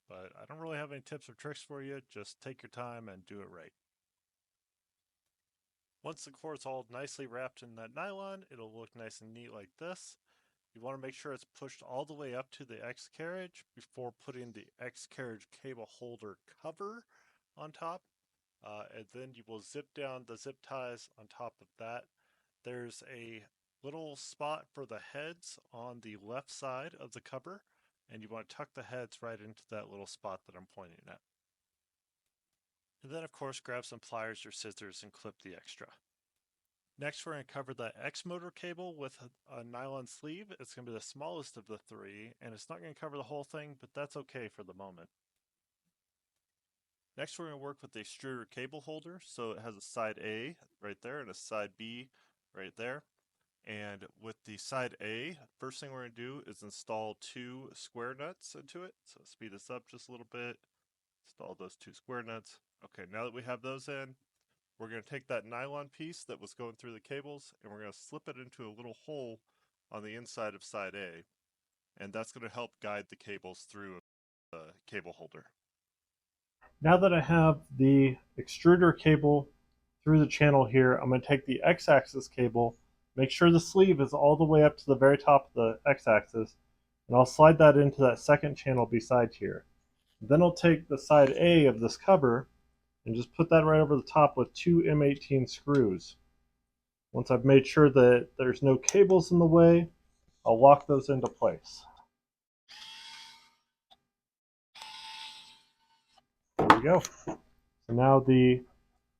[SPEAKER 3] but I don't really have any tips or tricks for you. Just take your time and do it right. Once the cord's all nicely wrapped in that nylon, it'll look nice and neat like this. You want to make sure it's pushed all the way up to the X carriage before putting the X carriage cable holder cover on top. And then you will zip down the zip ties on top of that. There's a little spot for the heads on the left side of the cover, and you want to tuck the heads right into that little spot that I'm pointing at. And then of course grab some pliers or scissors and clip the extra. Next we're going to cover the X motor cable with a nylon sleeve. It's going to be the smallest of the three, and it's not going to cover the whole thing, but that's okay for the moment. Next we're going to work with the extruder cable holder. So it has a side A right there and a side B right there. And with the side A, first thing we're going to do is install two square nuts into it. So speed this up just a little bit. Install those two square nuts. Okay, now that we have those in, we're going to take that nylon piece that was going through the cables and we're going to slip it into a little hole on the inside of side A. And that's going to help guide the cables through the cable holder.
[SPEAKER 1] Now that I have the extruder cable through the channel here, I'm going to take the X-axis cable, make sure the sleeve is all the way up to the very top of the X-axis, and I'll slide that into that second channel beside here. Then I'll take the side A of this cover and just put that right over the top with two M18 screws. Once I've made sure that there's no cables in the way, I'll lock those into place. There we we go. So now the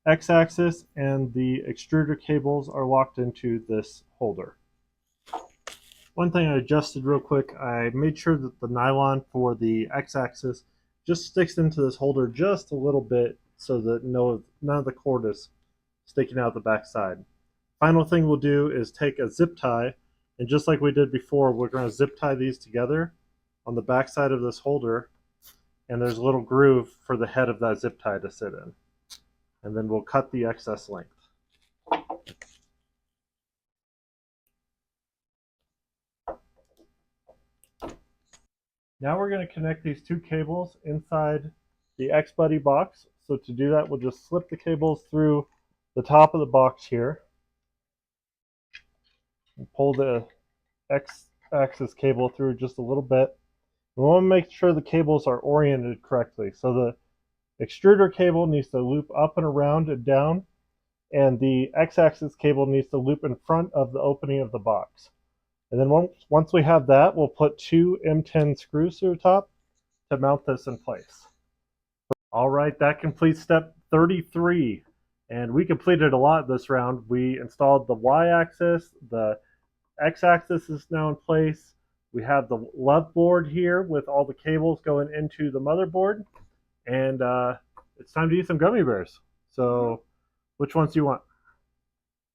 [SPEAKER 1] x-axis and the extruder cables are locked into this holder. One thing I adjusted real quick, I made sure that the nylon for the x-axis just sticks into this holder just a little bit so that none of the cord is sticking out the back side. Final thing we'll do is take a zip tie, and just like we did before, we're going to zip tie these together on the back side of this holder, and there's a little groove for the head of that zip tie to sit in. And then we'll cut the excess length. Now we're going to connect these two cables inside the X-Buddy box. So to do that, we'll just slip the cables through the top of the box here. And pull the X-axis cable through just a little bit. We want to make sure the cables are oriented correctly. So the extruder cable needs to loop up and around and down, and the X-axis cable needs to loop in front of the opening of the box. And then once we have that, we'll put two M10 screws through the top to mount this in place. All right, that completes step 33. And we completed a lot this round. We installed the Y-axis, the X-axis is now in place. We have the love board here with all the cables going into the motherboard. And it's time to eat some gummy bears. So which ones do you want?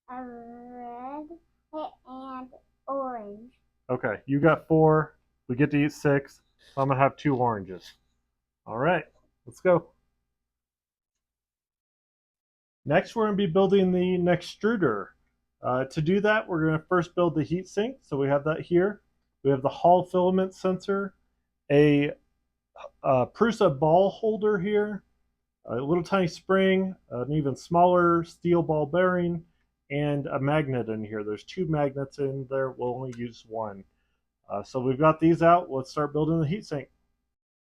[SPEAKER 2] Red and orange.
[SPEAKER 1] Okay, you got 4. We get to eat 6. So I'm going to have 2 oranges. All right, let's go. Next, we're going to be building the extruder. To do that, we're going to first build the heat sink. So we have that here. We have the Hall filament sensor, a Prusa ball holder here, a little tiny spring, an even smaller steel ball bearing, and a magnet in here. There's 2 magnets in there. We'll only use 1. So we've got these out. Let's start building the heatsink.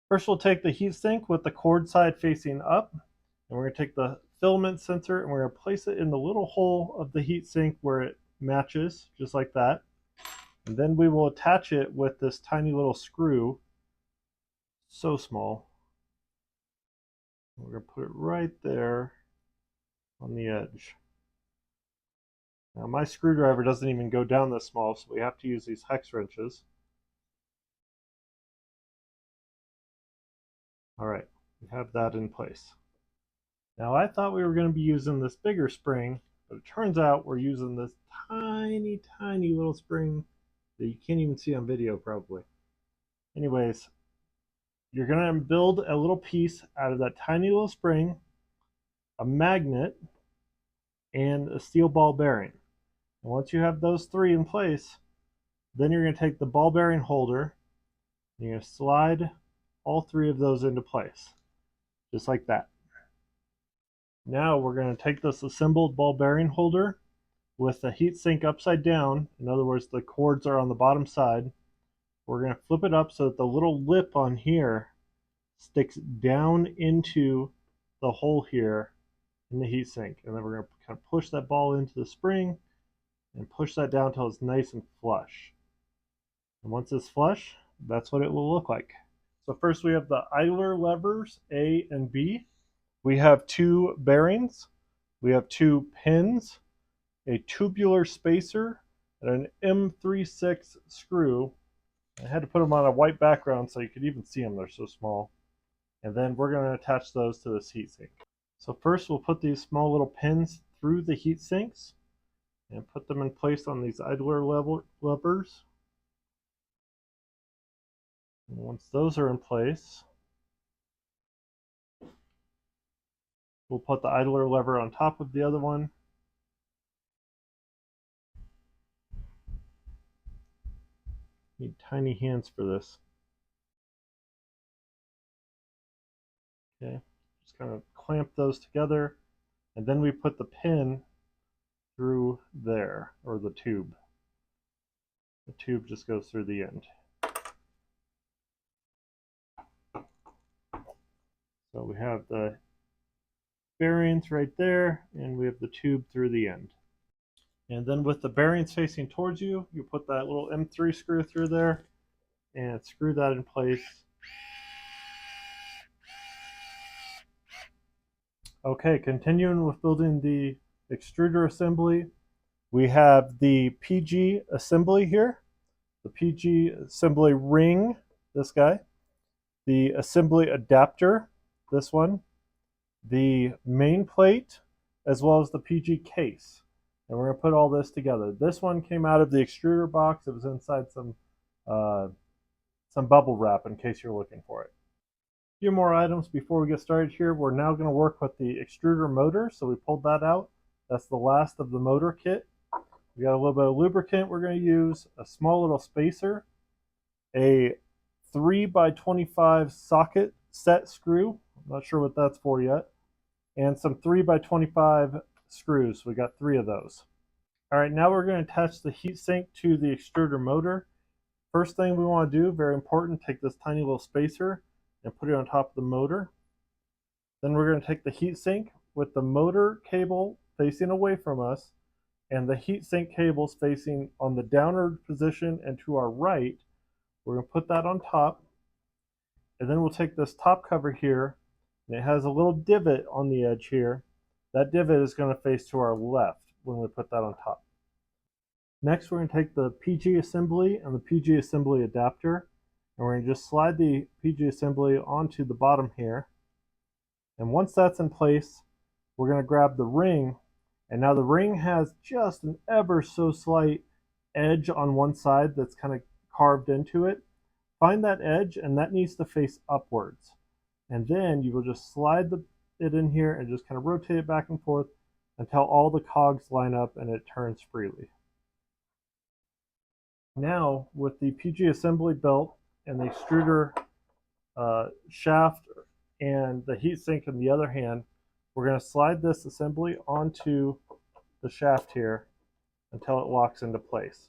[SPEAKER 1] First, we'll take the heatsink with the cord side facing up, and we're going to take the filament sensor and we're going to place it in the little hole of the heatsink where it matches, just like that. And then we will attach it with this tiny little screw, so small. We're going to put it right there on the edge. Now my screwdriver doesn't even go down this small, so we have to use these hex wrenches. All right, we have that in place. Now I thought we were going to be using this bigger spring, but it turns out we're using this tiny, tiny little spring that you can't even see on video probably. Anyways, you're going to build a little piece out of that tiny little spring, a magnet, and a steel ball bearing. And once you have those 3 in place, then you're going to take the ball bearing holder and you're going to slide all 3 of those into place, just like that. Now we're going to take this assembled ball bearing holder with the heatsink upside down. In other words, the cords are on the bottom side. We're going to flip it up so that the little lip on here sticks down into the hole here in the heatsink. And then we're going to kind of push that ball into the spring and push that down until it's nice and flush. And once it's flush, that's what it will look like. So first we have the idler levers A and B. We have 2 bearings, we have 2 pins, a tubular spacer, and an M36 screw. I had to put them on a white background so you could even see them, they're so small. And then we're going to attach those to this heatsink. So first we'll put these small little pins through the heat sinks and put them in place on these idler levers. And once those are in place, we'll put the idler lever on top of the other one. Need tiny hands for this. Okay, just kind of clamp those together, and then we put the pin through there, or the tube. The tube just goes through the end. So we have the bearings right there, and we have the tube through the end. And then with the bearings facing towards you, you put that little M3 screw through there and screw that in place. Okay, continuing with building the extruder assembly, we have the PG assembly here, the PG assembly ring, this guy, the assembly adapter, this one, the main plate, as well as the PG case. And we're going to put all this together. This one came out of the extruder box. It was inside some bubble wrap in case you're looking for it. A few more items before we get started here. We're now going to work with the extruder motor. So we pulled that out. That's the last of the motor kit. We got a little bit of lubricant we're going to use, a small little spacer, a 3x25 socket set screw. I'm not sure what that's for yet. And some 3x25 screws. We got 3 of those. All right, now we're going to attach the heatsink to the extruder motor. First thing we want to do, very important, take this tiny little spacer and put it on top of the motor. Then we're going to take the heatsink with the motor cable facing away from us and the heatsink cables facing on the downward position and to our right. We're going to put that on top. And then we'll take this top cover here, and it has a little divot on the edge here. That divot is going to face to our left when we put that on top. Next, we're going to take the PG assembly and the PG assembly adapter, and we're going to just slide the PG assembly onto the bottom here. And once that's in place, we're going to grab the ring, and now the ring has just an ever so slight edge on one side that's kind of carved into it. Find that edge, and that needs to face upwards. And then you will just slide it in here and just kind of rotate it back and forth until all the cogs line up and it turns freely. Now, with the PG assembly belt and the extruder shaft and the heatsink in the other hand, we're going to slide this assembly onto the shaft here until it locks into place.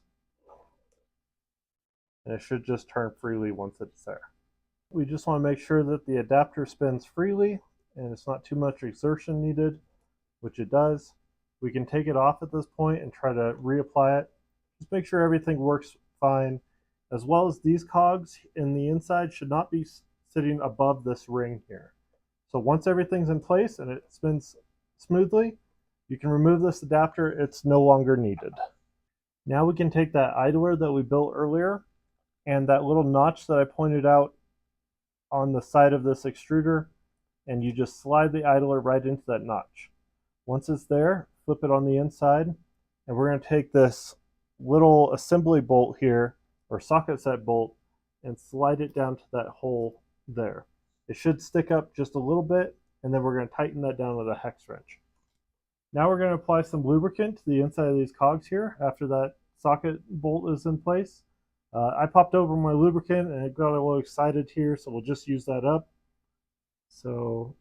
[SPEAKER 1] And it should just turn freely once it's there. We just want to make sure that the adapter spins freely and it's not too much exertion needed, which it does. We can take it off at this point and try to reapply it. Just make sure everything works fine, as well as these cogs in the inside should not be sitting above this ring here. So once everything's in place and it spins smoothly, you can remove this adapter. It's no longer needed. Now we can take that idler that we built earlier and that little notch that I pointed out on the side of this extruder, and you just slide the idler right into that notch. Once it's there, flip it on the inside, and we're going to take this little assembly bolt here, or socket set bolt, and slide it down to that hole there. It should stick up just a little bit, and then we're going to tighten that down with a hex wrench. Now we're going to apply some lubricant to the inside of these cogs here after that socket bolt is in place. I popped over my lubricant and it got a little excited here, so we'll just use that up. So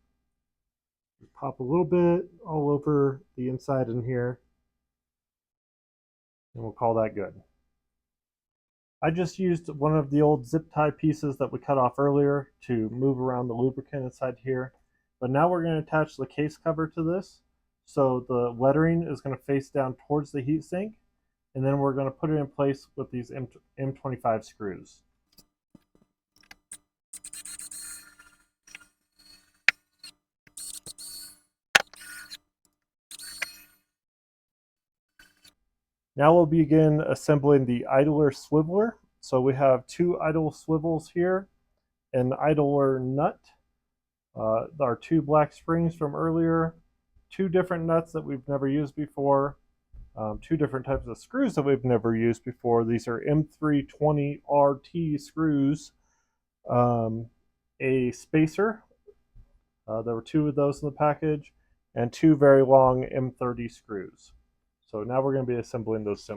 [SPEAKER 1] pop a little bit all over the inside in here, and we'll call that good. I just used one of the old zip tie pieces that we cut off earlier to move around the lubricant inside here. But now we're going to attach the case cover to this. So the lettering is going to face down towards the heatsink, and then we're going to put it in place with these M25 screws. Now we'll begin assembling the idler swiveler. So we have 2 idle swivels here, an idler nut, our 2 black springs from earlier, 2 different nuts that we've never used before, 2 different types of screws that we've never used before. These are M320 RT screws, a spacer. There were 2 of those in the package, and 2 very long M30 screws. So now we're going to be assembling those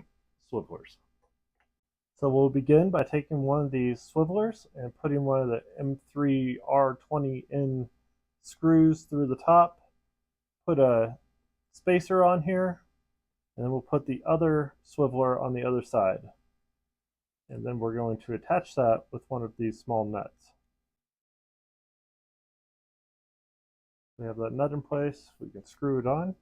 [SPEAKER 1] swivelers. So we'll begin by taking one of these swivelers and putting one of the M3R20N screws through the top, put a spacer on here, and then we'll put the other swiveler on the other side. And then we're going to attach that with one of these small nuts. We have that nut in place, we can screw it on.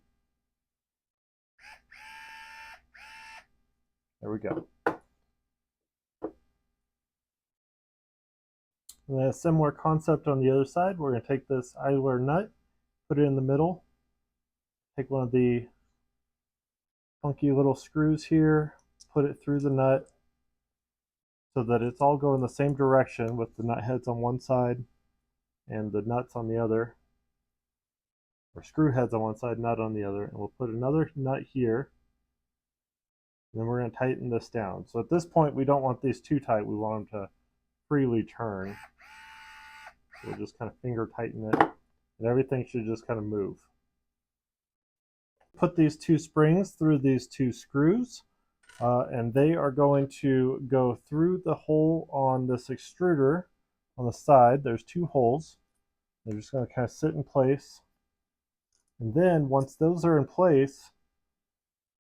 [SPEAKER 1] There we go. And then a similar concept on the other side. We're going to take this idler nut, put it in the middle, Take one of the funky little screws here, put it through the nut so that it's all going the same direction with the nut heads on one side and the nuts on the other, or screw heads on one side, nut on the other. And we'll put another nut here, and then we're going to tighten this down. So at this point, we don't want these too tight. We want them to freely turn. So we'll just kind of finger tighten it, and everything should just kind of move. Put these two springs through these two screws, and they are going to go through the hole on this extruder on the side. There's two holes. They're just going to kind of sit in place. And then once those are in place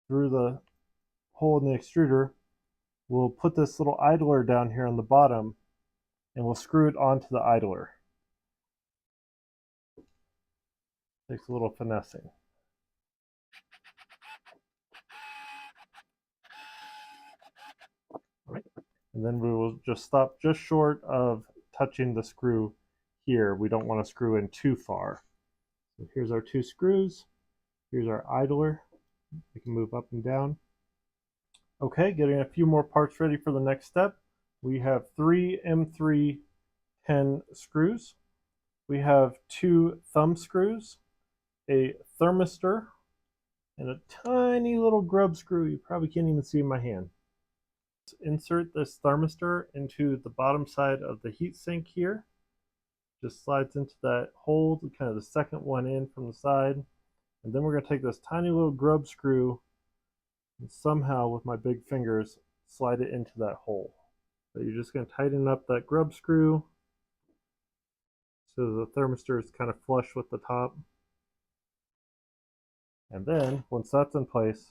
[SPEAKER 1] through the hole in the extruder, we'll put this little idler down here on the bottom, and we'll screw it onto the idler. Takes a little finessing. And then we will just stop just short of touching the screw here. We don't want to screw in too far. So here's our two screws. Here's our idler. We can move up and down. Okay, getting a few more parts ready for the next step. We have 3 M310 screws. We have 2 thumb screws, a thermistor, and a tiny little grub screw you probably can't even see in my hand. Insert this thermistor into the bottom side of the heatsink here. Just slides into that hole, kind of the second one in from the side. And then we're going to take this tiny little grub screw and somehow with my big fingers slide it into that hole. So you're just going to tighten up that grub screw so the thermistor is kind of flush with the top. And then once that's in place,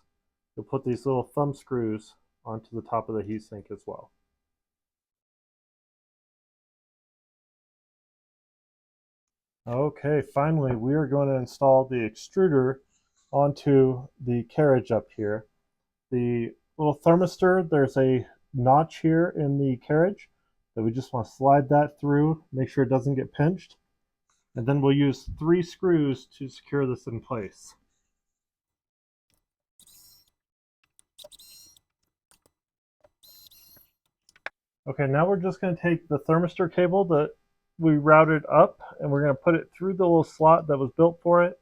[SPEAKER 1] you'll put these little thumb screws onto the top of the heatsink as well. Okay, finally we are going to install the extruder onto the carriage up here. The little thermistor, there's a notch here in the carriage that we just want to slide that through, make sure it doesn't get pinched. And then we'll use 3 screws to secure this in place. Okay, now we're just going to take the thermistor cable that we routed up and we're going to put it through the little slot that was built for it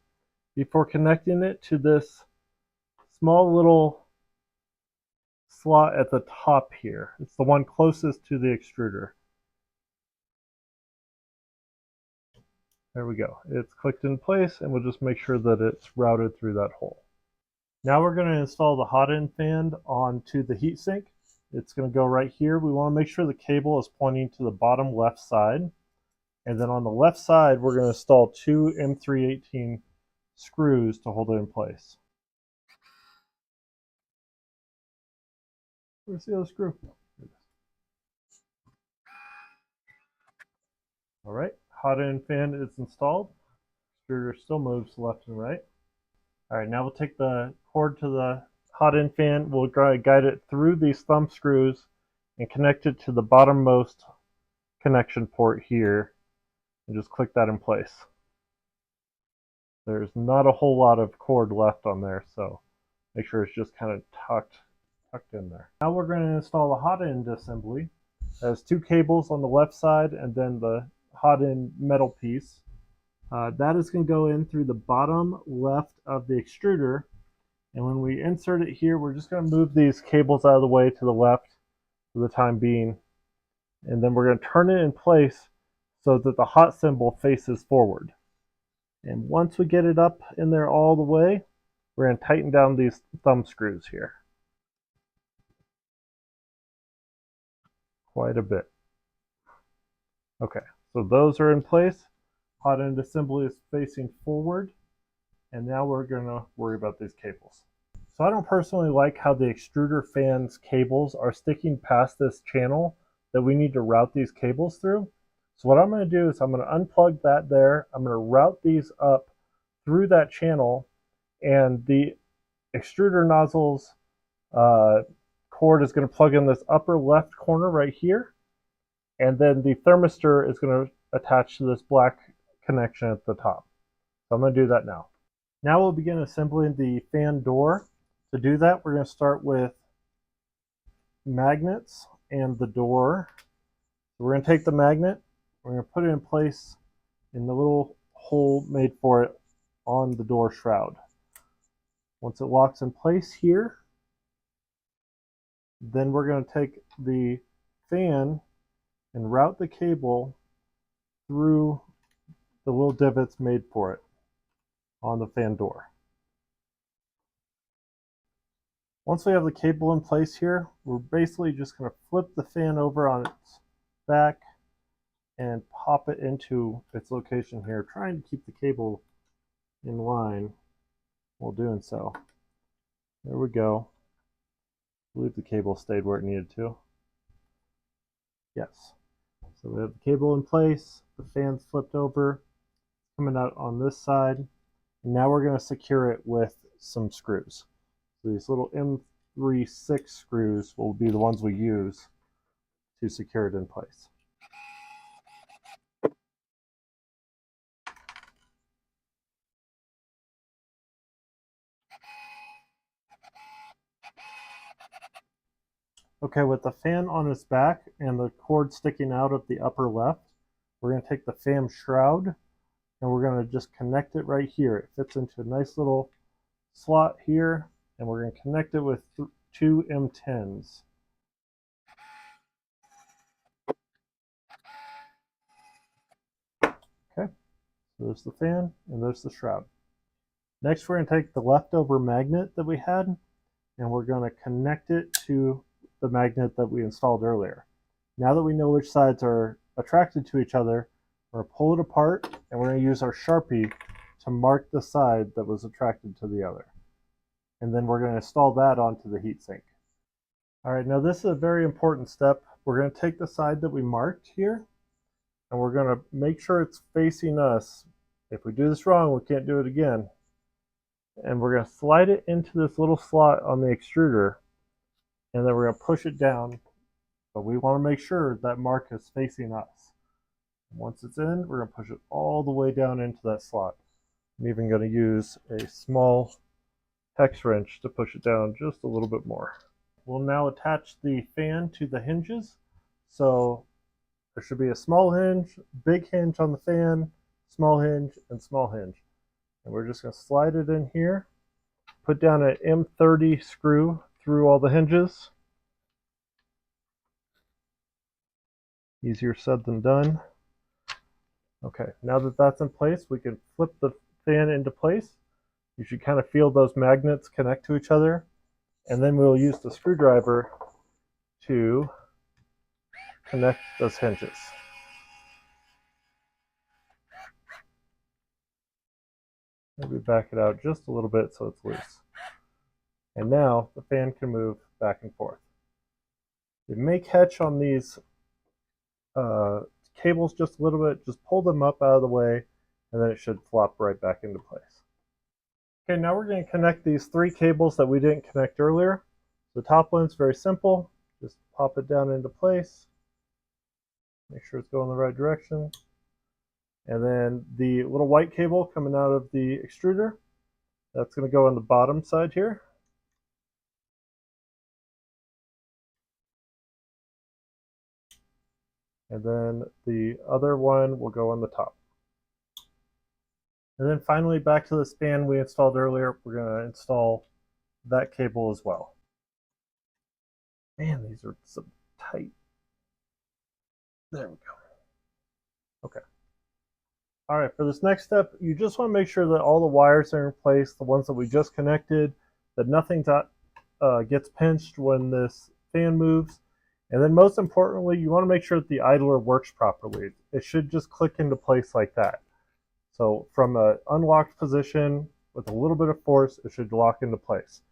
[SPEAKER 1] before connecting it to this small little slot at the top here. It's the one closest to the extruder. There we go. It's clicked in place and we'll just make sure that it's routed through that hole. Now we're going to install the hot end fan onto the heatsink. It's going to go right here. We want to make sure the cable is pointing to the bottom left side. And then on the left side, we're going to install 2 M318 screws to hold it in place. Where's the other screw? All right, hot end fan is installed. Extruder still moves left and right. All right, now we'll take the cord to the hot end fan. We'll guide it through these thumb screws and connect it to the bottommost connection port here and just click that in place. There's not a whole lot of cord left on there, so make sure it's just kind of tucked in there. Now we're going to install the hot end assembly. It has 2 cables on the left side and then the hot end metal piece. That is going to go in through the bottom left of the extruder. And when we insert it here, we're just going to move these cables out of the way to the left for the time being. And then we're going to turn it in place so that the hot symbol faces forward. And once we get it up in there all the way, we're going to tighten down these thumb screws here. Quite a bit. Okay, so those are in place. Hot end assembly is facing forward. And now we're going to worry about these cables. So I don't personally like how the extruder fan's cables are sticking past this channel that we need to route these cables through. So what I'm going to do is I'm going to unplug that there. I'm going to route these up through that channel, and the extruder nozzle's cord is going to plug in this upper left corner right here, and then the thermistor is going to attach to this black connection at the top. So I'm going to do that now. Now we'll begin assembling the fan door. To do that, we're going to start with magnets and the door. So we're going to take the magnet, we're going to put it in place in the little hole made for it on the door shroud. Once it locks in place here, then we're going to take the fan and route the cable through the little divots made for it on the fan door. Once we have the cable in place here, we're basically just going to flip the fan over on its back and pop it into its location here, trying to keep the cable in line while doing so. There we go. I believe the cable stayed where it needed to. Yes. So we have the cable in place, the fan's flipped over, coming out on this side. And now we're going to secure it with some screws. So these little M36 screws will be the ones we use to secure it in place. Okay, with the fan on its back and the cord sticking out of the upper left, we're going to take the fan shroud and we're going to just connect it right here. It fits into a nice little slot here, and we're going to connect it with two M10s. Okay, so there's the fan and there's the shroud. Next, we're going to take the leftover magnet that we had and we're going to connect it to the magnet that we installed earlier. Now that we know which sides are attracted to each other, we're going to pull it apart and we're going to use our Sharpie to mark the side that was attracted to the other. And then we're going to install that onto the heatsink. All right, now this is a very important step. We're going to take the side that we marked here and we're going to make sure it's facing us. If we do this wrong, we can't do it again. And we're going to slide it into this little slot on the extruder, and then we're going to push it down, but we want to make sure that mark is facing us. Once it's in, we're going to push it all the way down into that slot. I'm even going to use a small hex wrench to push it down just a little bit more. We'll now attach the fan to the hinges. So there should be a small hinge, big hinge on the fan, small hinge, and small hinge. And we're just going to slide it in here, put down an M30 screw through all the hinges. Easier said than done. Okay, now that that's in place, we can flip the fan into place. You should kind of feel those magnets connect to each other. And then we'll use the screwdriver to connect those hinges. Maybe back it out just a little bit so it's loose. And now the fan can move back and forth. It may catch on these cables just a little bit. Just pull them up out of the way and then it should flop right back into place. Okay, now we're going to connect these three cables that we didn't connect earlier. The top one's very simple. Just pop it down into place. Make sure it's going the right direction. And then the little white cable coming out of the extruder, that's going to go on the bottom side here. And then the other one will go on the top. And then finally, back to this fan we installed earlier, we're going to install that cable as well. Man, these are so tight. There we go. Okay. All right, for this next step, you just want to make sure that all the wires are in place, the ones that we just connected, that nothing gets pinched when this fan moves. And then most importantly, you want to make sure that the idler works properly. It should just click into place like that. So from an unlocked position with a little bit of force, it should lock into place.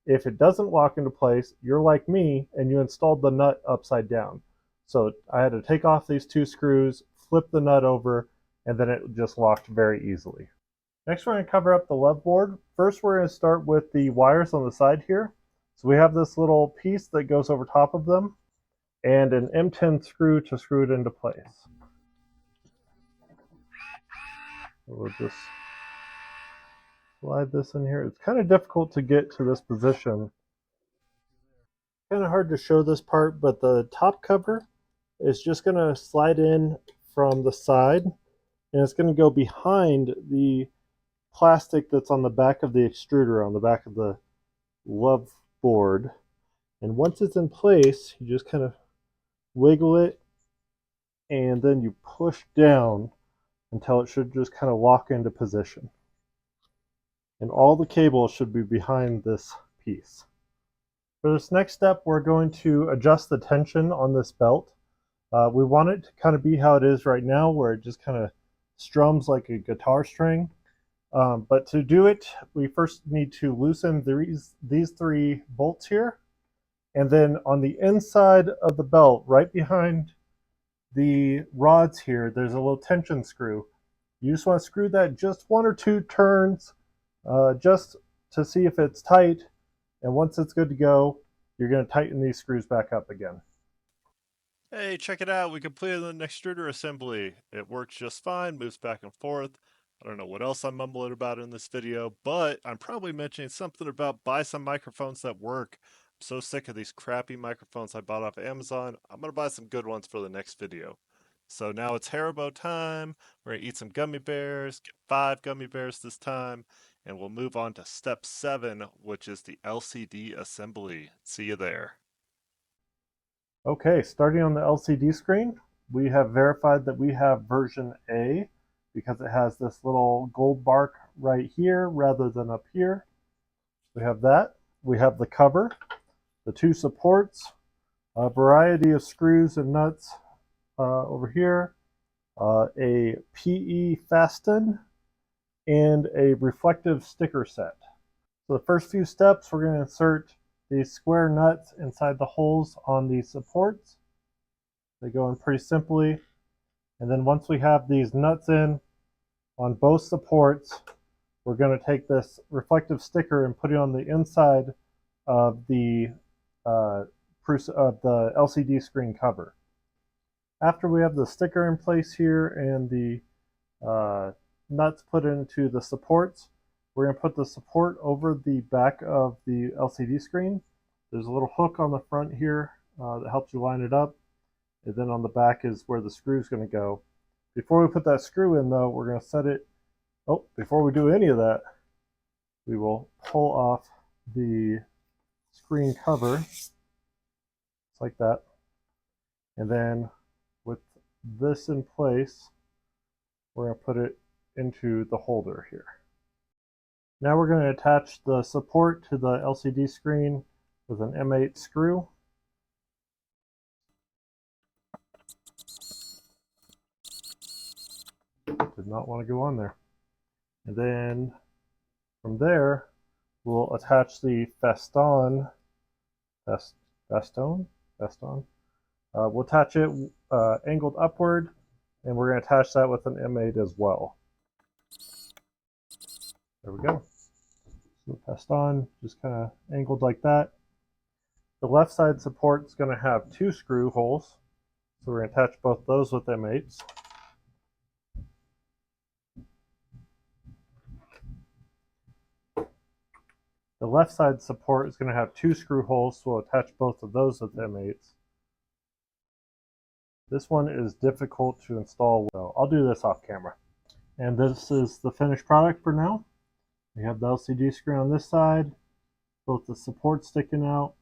[SPEAKER 1] If it doesn't lock into place, you're like me and you installed the nut upside down. So I had to take off these two screws, flip the nut over, and then it just locked very easily. Next, we're going to cover up the love board. First, we're going to start with the wires on the side here. So we have this little piece that goes over top of them and an M10 screw to screw it into place. We'll just slide this in here. It's kind of difficult to get to this position. Kind of hard to show this part, but the top cover is just going to slide in from the side, and it's going to go behind the plastic that's on the back of the extruder, on the back of the love board. And once it's in place, you just kind of wiggle it, and then you push down until it should just kind of lock into position. And all the cable should be behind this piece. For this next step, we're going to adjust the tension on this belt. We want it to kind of be how it is right now, where it just kind of strums like a guitar string. But to do it, we first need to loosen these three bolts here. And then on the inside of the belt, right behind the rods here, there's a little tension screw. You just want to screw that just 1 or 2 turns, just to see if it's tight. And once it's good to go, you're going to tighten these screws back up again.
[SPEAKER 3] Hey, check it out. We completed an extruder assembly. It works just fine, moves back and forth. I don't know what else I'm mumbling about in this video, but I'm probably mentioning something about buy some microphones that work. I'm so sick of these crappy microphones I bought off Amazon. I'm going to buy some good ones for the next video. So now it's Haribo time. We're going to eat some gummy bears, get 5 gummy bears this time, and we'll move on to step 7, which is the LCD assembly. See you there.
[SPEAKER 1] Okay, starting on the LCD screen, we have verified that we have version A because it has this little gold bark right here rather than up here. We have that. We have the cover, the 2 supports, a variety of screws and nuts over here, a PE fasten, and a reflective sticker set. So the first few steps, we're going to insert these square nuts inside the holes on these supports. They go in pretty simply. And then once we have these nuts in on both supports, we're going to take this reflective sticker and put it on the inside of the LCD screen cover. After we have the sticker in place here and the nuts put into the supports, we're going to put the support over the back of the LCD screen. There's a little hook on the front here that helps you line it up. And then on the back is where the screw is going to go. Before we put that screw in though, we're going to set it, before we do any of that, we will pull off the screen cover, just like that. And then with this in place, we're going to put it into the holder here. Now we're going to attach the support to the LCD screen with an M8 screw. Did not want to go on there. And then from there, we'll attach the We'll attach it angled upward, and we're going to attach that with an M8 as well. There we go. So the Feston just kind of angled like that. The left side support is going to have 2 screw holes, so we're going to attach both those with M8s. The left side support is going to have 2 screw holes, so we'll attach both of those with M8s. This one is difficult to install, so I'll do this off camera. And this is the finished product for now. We have the LCD screen on this side, both the supports sticking out,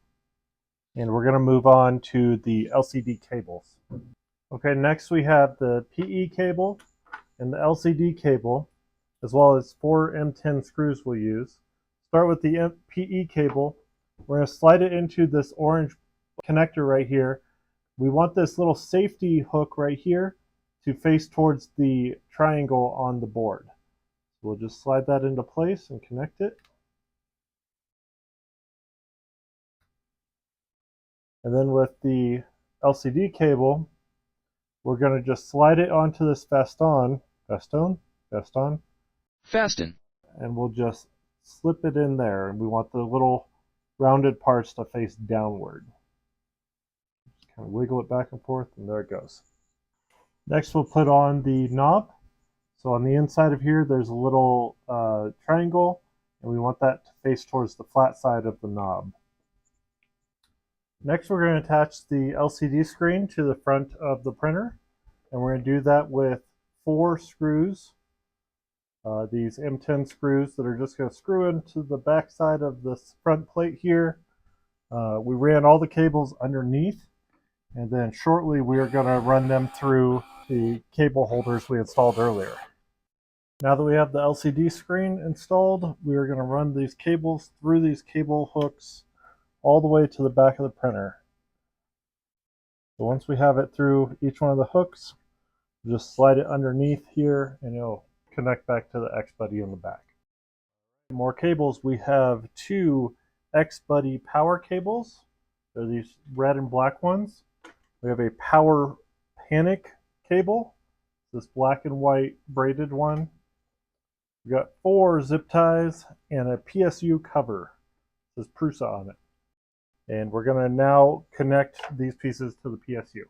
[SPEAKER 1] and we're going to move on to the LCD cables. Okay, next we have the PE cable and the LCD cable, as well as 4 M10 screws we'll use. Start with the PE cable. We're going to slide it into this orange connector right here. We want this little safety hook right here to face towards the triangle on the board. So we'll just slide that into place and connect it. And then with the LCD cable, we're going to just slide it onto this Fasten, and we'll just slip it in there. And we want the little rounded parts to face downward. Just kind of wiggle it back and forth, and there it goes. Next, we'll put on the knob. So on the inside of here, there's a little triangle and we want that to face towards the flat side of the knob. Next, we're going to attach the LCD screen to the front of the printer, and we're going to do that with 4 screws. These M10 screws that are just going to screw into the back side of this front plate here. We ran all the cables underneath, and then shortly we are going to run them through the cable holders we installed earlier. Now that we have the LCD screen installed, we are going to run these cables through these cable hooks all the way to the back of the printer. So once we have it through each one of the hooks, just slide it underneath here and it'll connect back to the X-Buddy in the back. More cables. We have 2 X-Buddy power cables. They're these red and black ones. We have a power Fanttik cable, this black and white braided one. We got 4 zip ties and a PSU cover. It says Prusa on it. And we're going to now connect these pieces to the PSU.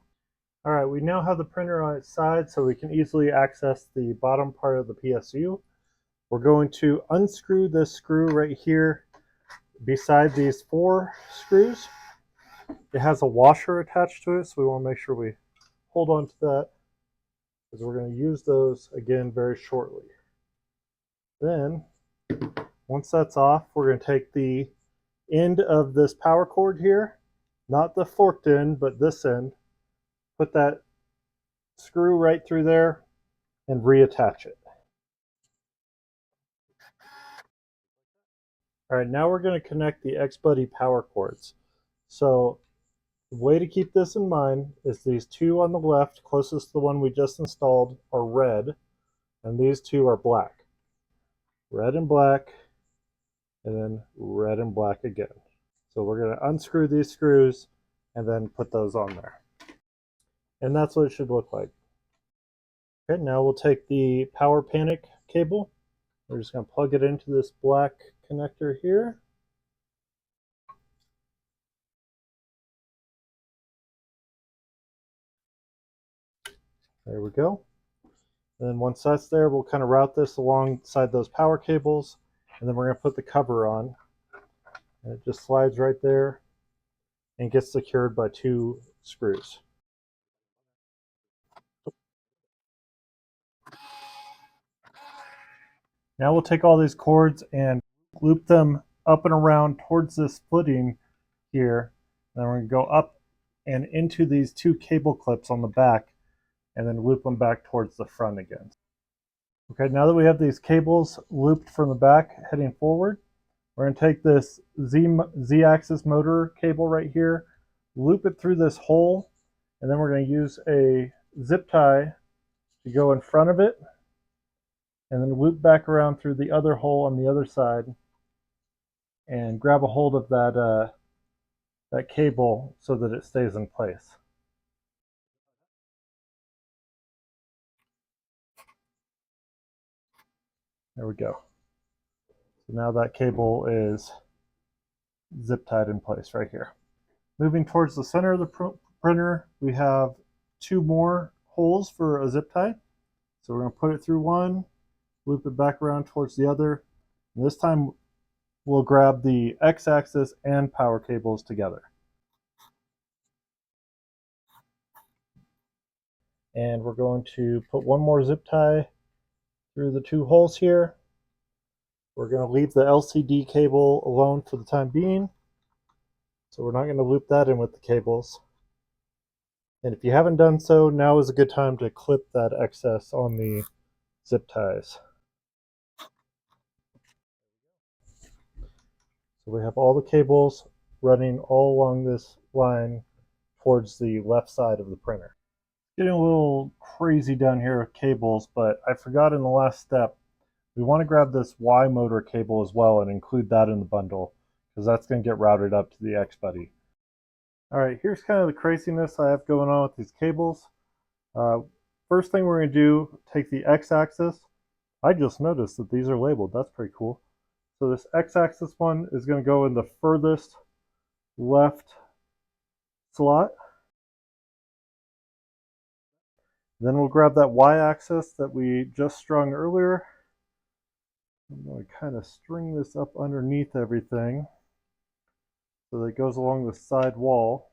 [SPEAKER 1] All right, we now have the printer on its side so we can easily access the bottom part of the PSU. We're going to unscrew this screw right here beside these 4 screws. It has a washer attached to it, so we want to make sure we hold on to that because we're going to use those again very shortly. Then, once that's off, we're going to take the end of this power cord here, not the forked end, but this end, put that screw right through there and reattach it. All right, now we're going to connect the X-Buddy power cords. So the way to keep this in mind is these 2 on the left, closest to the one we just installed, are red, and these 2 are black. Red and black, and then red and black again. So we're going to unscrew these screws and then put those on there. And that's what it should look like. Okay, now we'll take the power Fanttik cable. We're just going to plug it into this black connector here. There we go. And then once that's there, we'll kind of route this alongside those power cables, and then we're going to put the cover on. And it just slides right there and gets secured by 2 screws. Now we'll take all these cords and loop them up and around towards this footing here. And then we're going to go up and into these 2 cable clips on the back and then loop them back towards the front again. Okay, now that we have these cables looped from the back heading forward, we're going to take this Z-axis motor cable right here, loop it through this hole, and then we're going to use a zip tie to go in front of it, and then loop back around through the other hole on the other side and grab a hold of that cable so that it stays in place. There we go. So now that cable is zip tied in place right here. Moving towards the center of the printer, we have 2 more holes for a zip tie. So we're going to put it through one, loop it back around towards the other. And this time we'll grab the X-axis and power cables together. And we're going to put 1 more zip tie through the 2 holes here. We're going to leave the LCD cable alone for the time being. So we're not going to loop that in with the cables. And if you haven't done so, now is a good time to clip that excess on the zip ties. So we have all the cables running all along this line towards the left side of the printer. Getting a little crazy down here with cables, but I forgot in the last step, we want to grab this Y motor cable as well and include that in the bundle, because that's going to get routed up to the X-Buddy. Alright, here's kind of the craziness I have going on with these cables. First thing we're going to do, take the X-axis. I just noticed that these are labeled. That's pretty cool. So this X-axis one is going to go in the furthest left slot. Then we'll grab that Y-axis that we just strung earlier, I'm going to kind of string this up underneath everything so that it goes along the side wall.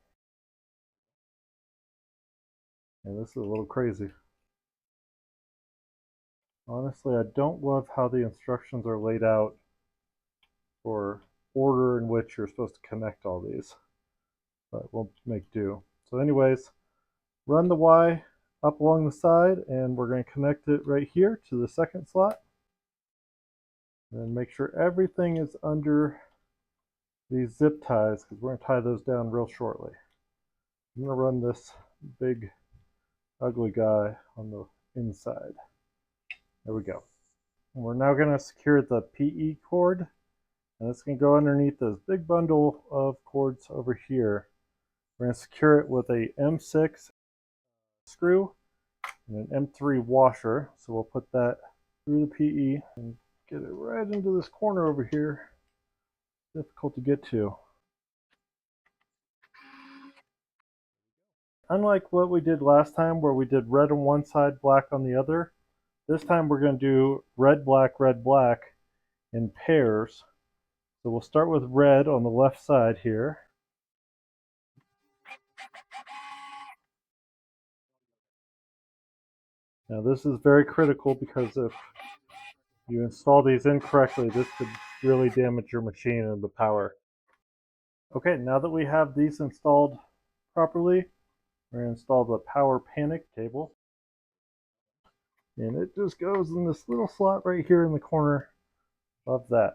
[SPEAKER 1] And this is a little crazy. Honestly, I don't love how the instructions are laid out for order in which you're supposed to connect all these, but we'll make do. So anyways, run the Y up along the side, and we're going to connect it right here to the second slot. And make sure everything is under these zip ties, because we're going to tie those down real shortly. I'm going to run this big ugly guy on the inside. There we go. And we're now going to secure the PE cord, and it's going to go underneath this big bundle of cords over here. We're going to secure it with a M6 screw and an M3 washer. So we'll put that through the PE and get it right into this corner over here. Difficult to get to. Unlike what we did last time where we did red on one side, black on the other, this time we're going to do red, black in pairs. So we'll start with red on the left side here. Now this is very critical because if you install these incorrectly, this could really damage your machine and the power. Okay, now that we have these installed properly, we're going to install the power panic cable. And it just goes in this little slot right here in the corner of that.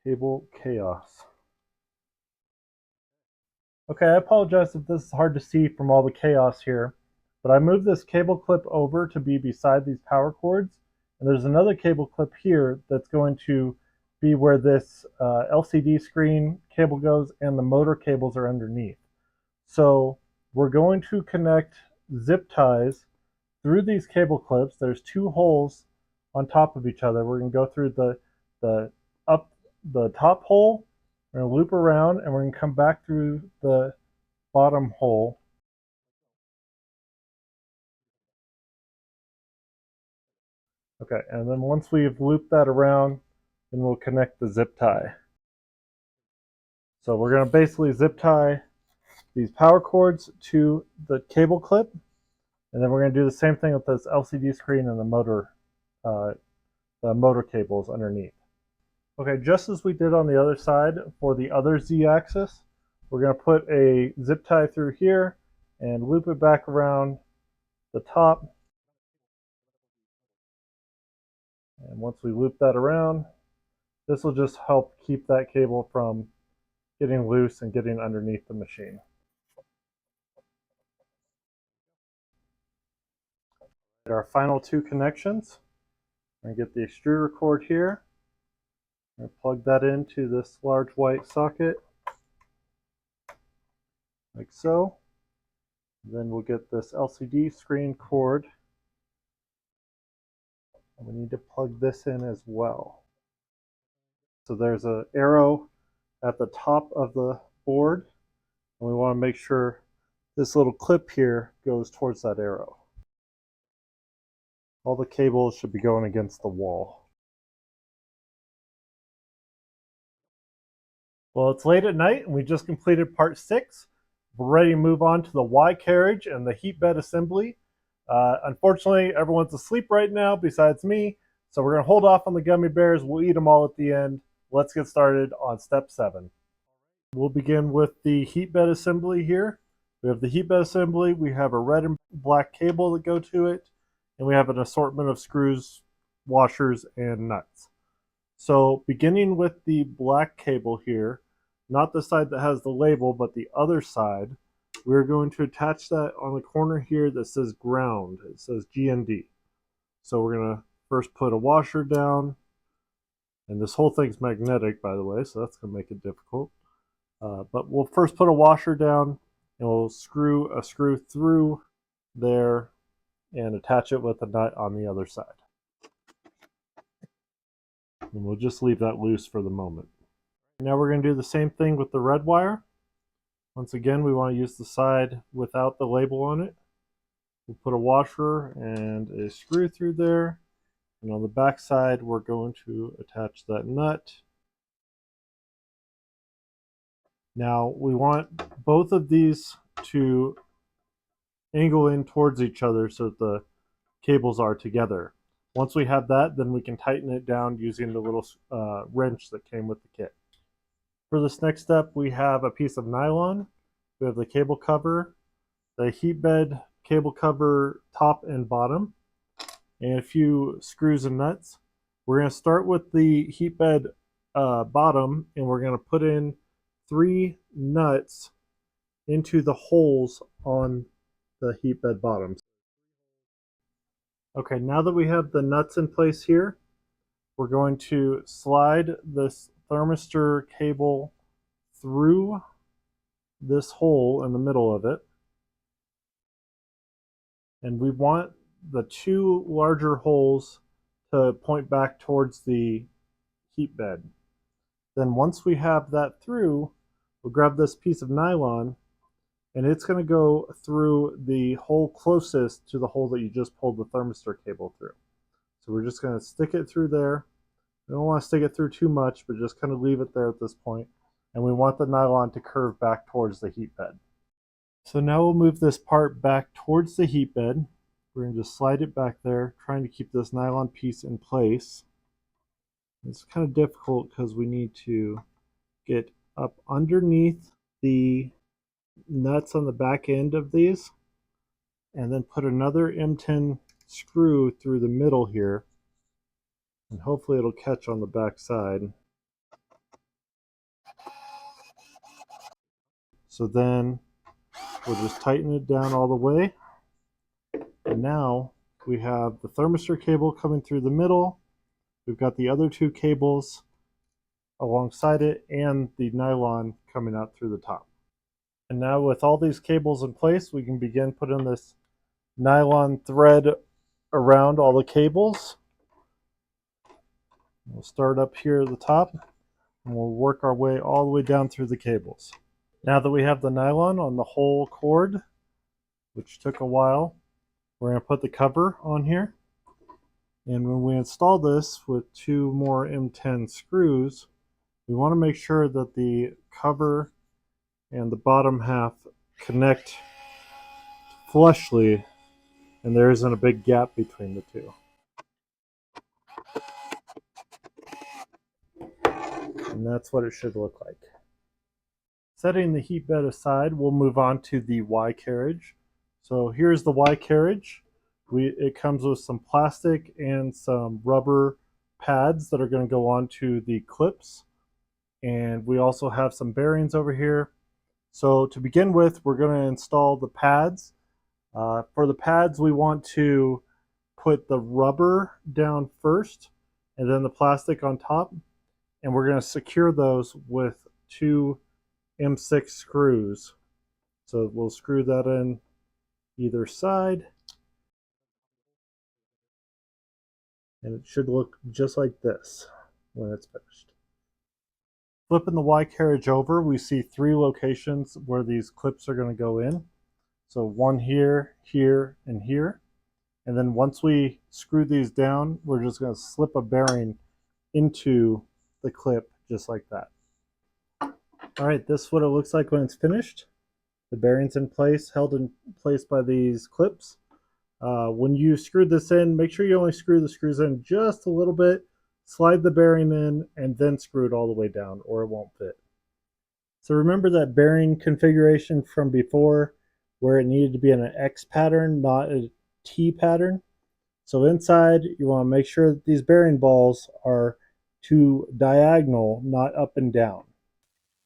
[SPEAKER 1] Cable chaos. Okay, I apologize if this is hard to see from all the chaos here, but I moved this cable clip over to be beside these power cords, and there's another cable clip here that's going to be where this LCD screen cable goes and the motor cables are underneath. So we're going to connect zip ties through these cable clips. There's two holes on top of each other. We're going to go through the top hole. We're going to loop around, and we're going to come back through the bottom hole. Okay, and then once we've looped that around, then we'll connect the zip tie. So we're going to basically zip tie these power cords to the cable clip, and then we're going to do the same thing with this LCD screen and the motor cables underneath. Okay, just as we did on the other side for the other Z-axis, we're going to put a zip tie through here and loop it back around the top. And once we loop that around, this will just help keep that cable from getting loose and getting underneath the machine. Our final two connections. I'm going to get the extruder cord here. I'm going to plug that into this large white socket, like so. Then we'll get this LCD screen cord. And we need to plug this in as well. So there's an arrow at the top of the board, and we want to make sure this little clip here goes towards that arrow. All the cables should be going against the wall. Well, it's late at night and we just completed part 6. We're ready to move on to the Y carriage and the heat bed assembly. Unfortunately, everyone's asleep right now besides me, so we're going to hold off on the gummy bears. We'll eat them all at the end. Let's get started on step 7. We'll begin with the heat bed assembly here. We have the heat bed assembly, we have a red and black cable that go to it, and we have an assortment of screws, washers, and nuts. So beginning with the black cable here, not the side that has the label, but the other side, we're going to attach that on the corner here that says ground. It says GND. So we're going to first put a washer down, and this whole thing's magnetic, by the way, so that's going to make it difficult. But we'll first put a washer down, and we'll screw a screw through there and attach it with a nut on the other side. And we'll just leave that loose for the moment. Now we're going to do the same thing with the red wire. Once again, we want to use the side without the label on it. We'll put a washer and a screw through there, And on the back side, we're going to attach that nut. Now we want both of these to angle in towards each other so that the cables are together. Once we have that, then we can tighten it down using the little wrench that came with the kit. For this next step, we have a piece of nylon. We have the cable cover, the heat bed cable cover top and bottom, and a few screws and nuts. We're going to start with the heat bed bottom, and we're going to put in 3 nuts into the holes on the heat bed bottoms. Okay, now that we have the nuts in place here, we're going to slide this thermistor cable through this hole in the middle of it. And we want the 2 larger holes to point back towards the heat bed. Then once we have that through, we'll grab this piece of nylon and it's going to go through the hole closest to the hole that you just pulled the thermistor cable through. So we're just going to stick it through there. We don't want to stick it through too much, but just kind of leave it there at this point. And we want the nylon to curve back towards the heat bed. So now we'll move this part back towards the heat bed. We're going to just slide it back there, trying to keep this nylon piece in place. It's kind of difficult because we need to get up underneath the nuts on the back end of these and then put another M10 screw through the middle here, and hopefully it'll catch on the back side. So then we'll just tighten it down all the way, and now we have the thermistor cable coming through the middle. We've got the other 2 cables alongside it and the nylon coming out through the top. And now with all these cables in place, we can begin putting this nylon thread around all the cables. We'll start up here at the top and we'll work our way all the way down through the cables. Now that we have the nylon on the whole cord, which took a while, we're going to put the cover on here. And when we install this with 2 more M10 screws, we want to make sure that the cover and the bottom half connect flushly and there isn't a big gap between the 2. And that's what it should look like. Setting the heat bed aside, we'll move on to the Y carriage. So here's the Y carriage. It comes with some plastic and some rubber pads that are going to go onto the clips. And we also have some bearings over here. So to begin with, we're going to install the pads. For the pads, we want to put the rubber down first and then the plastic on top. And we're going to secure those with 2 M6 screws. So we'll screw that in either side. And it should look just like this when it's finished. Flipping the Y carriage over, we see 3 locations where these clips are going to go in. So 1 here, here, and here. And then once we screw these down, we're just going to slip a bearing into the clip just like that. All right, this is what it looks like when it's finished. The bearing's in place, held in place by these clips. When you screw this in, make sure you only screw the screws in just a little bit, slide the bearing in, and then screw it all the way down or it won't fit. So remember that bearing configuration from before where it needed to be in an X pattern, not a T pattern. So inside, you want to make sure that these bearing balls are to diagonal, not up and down.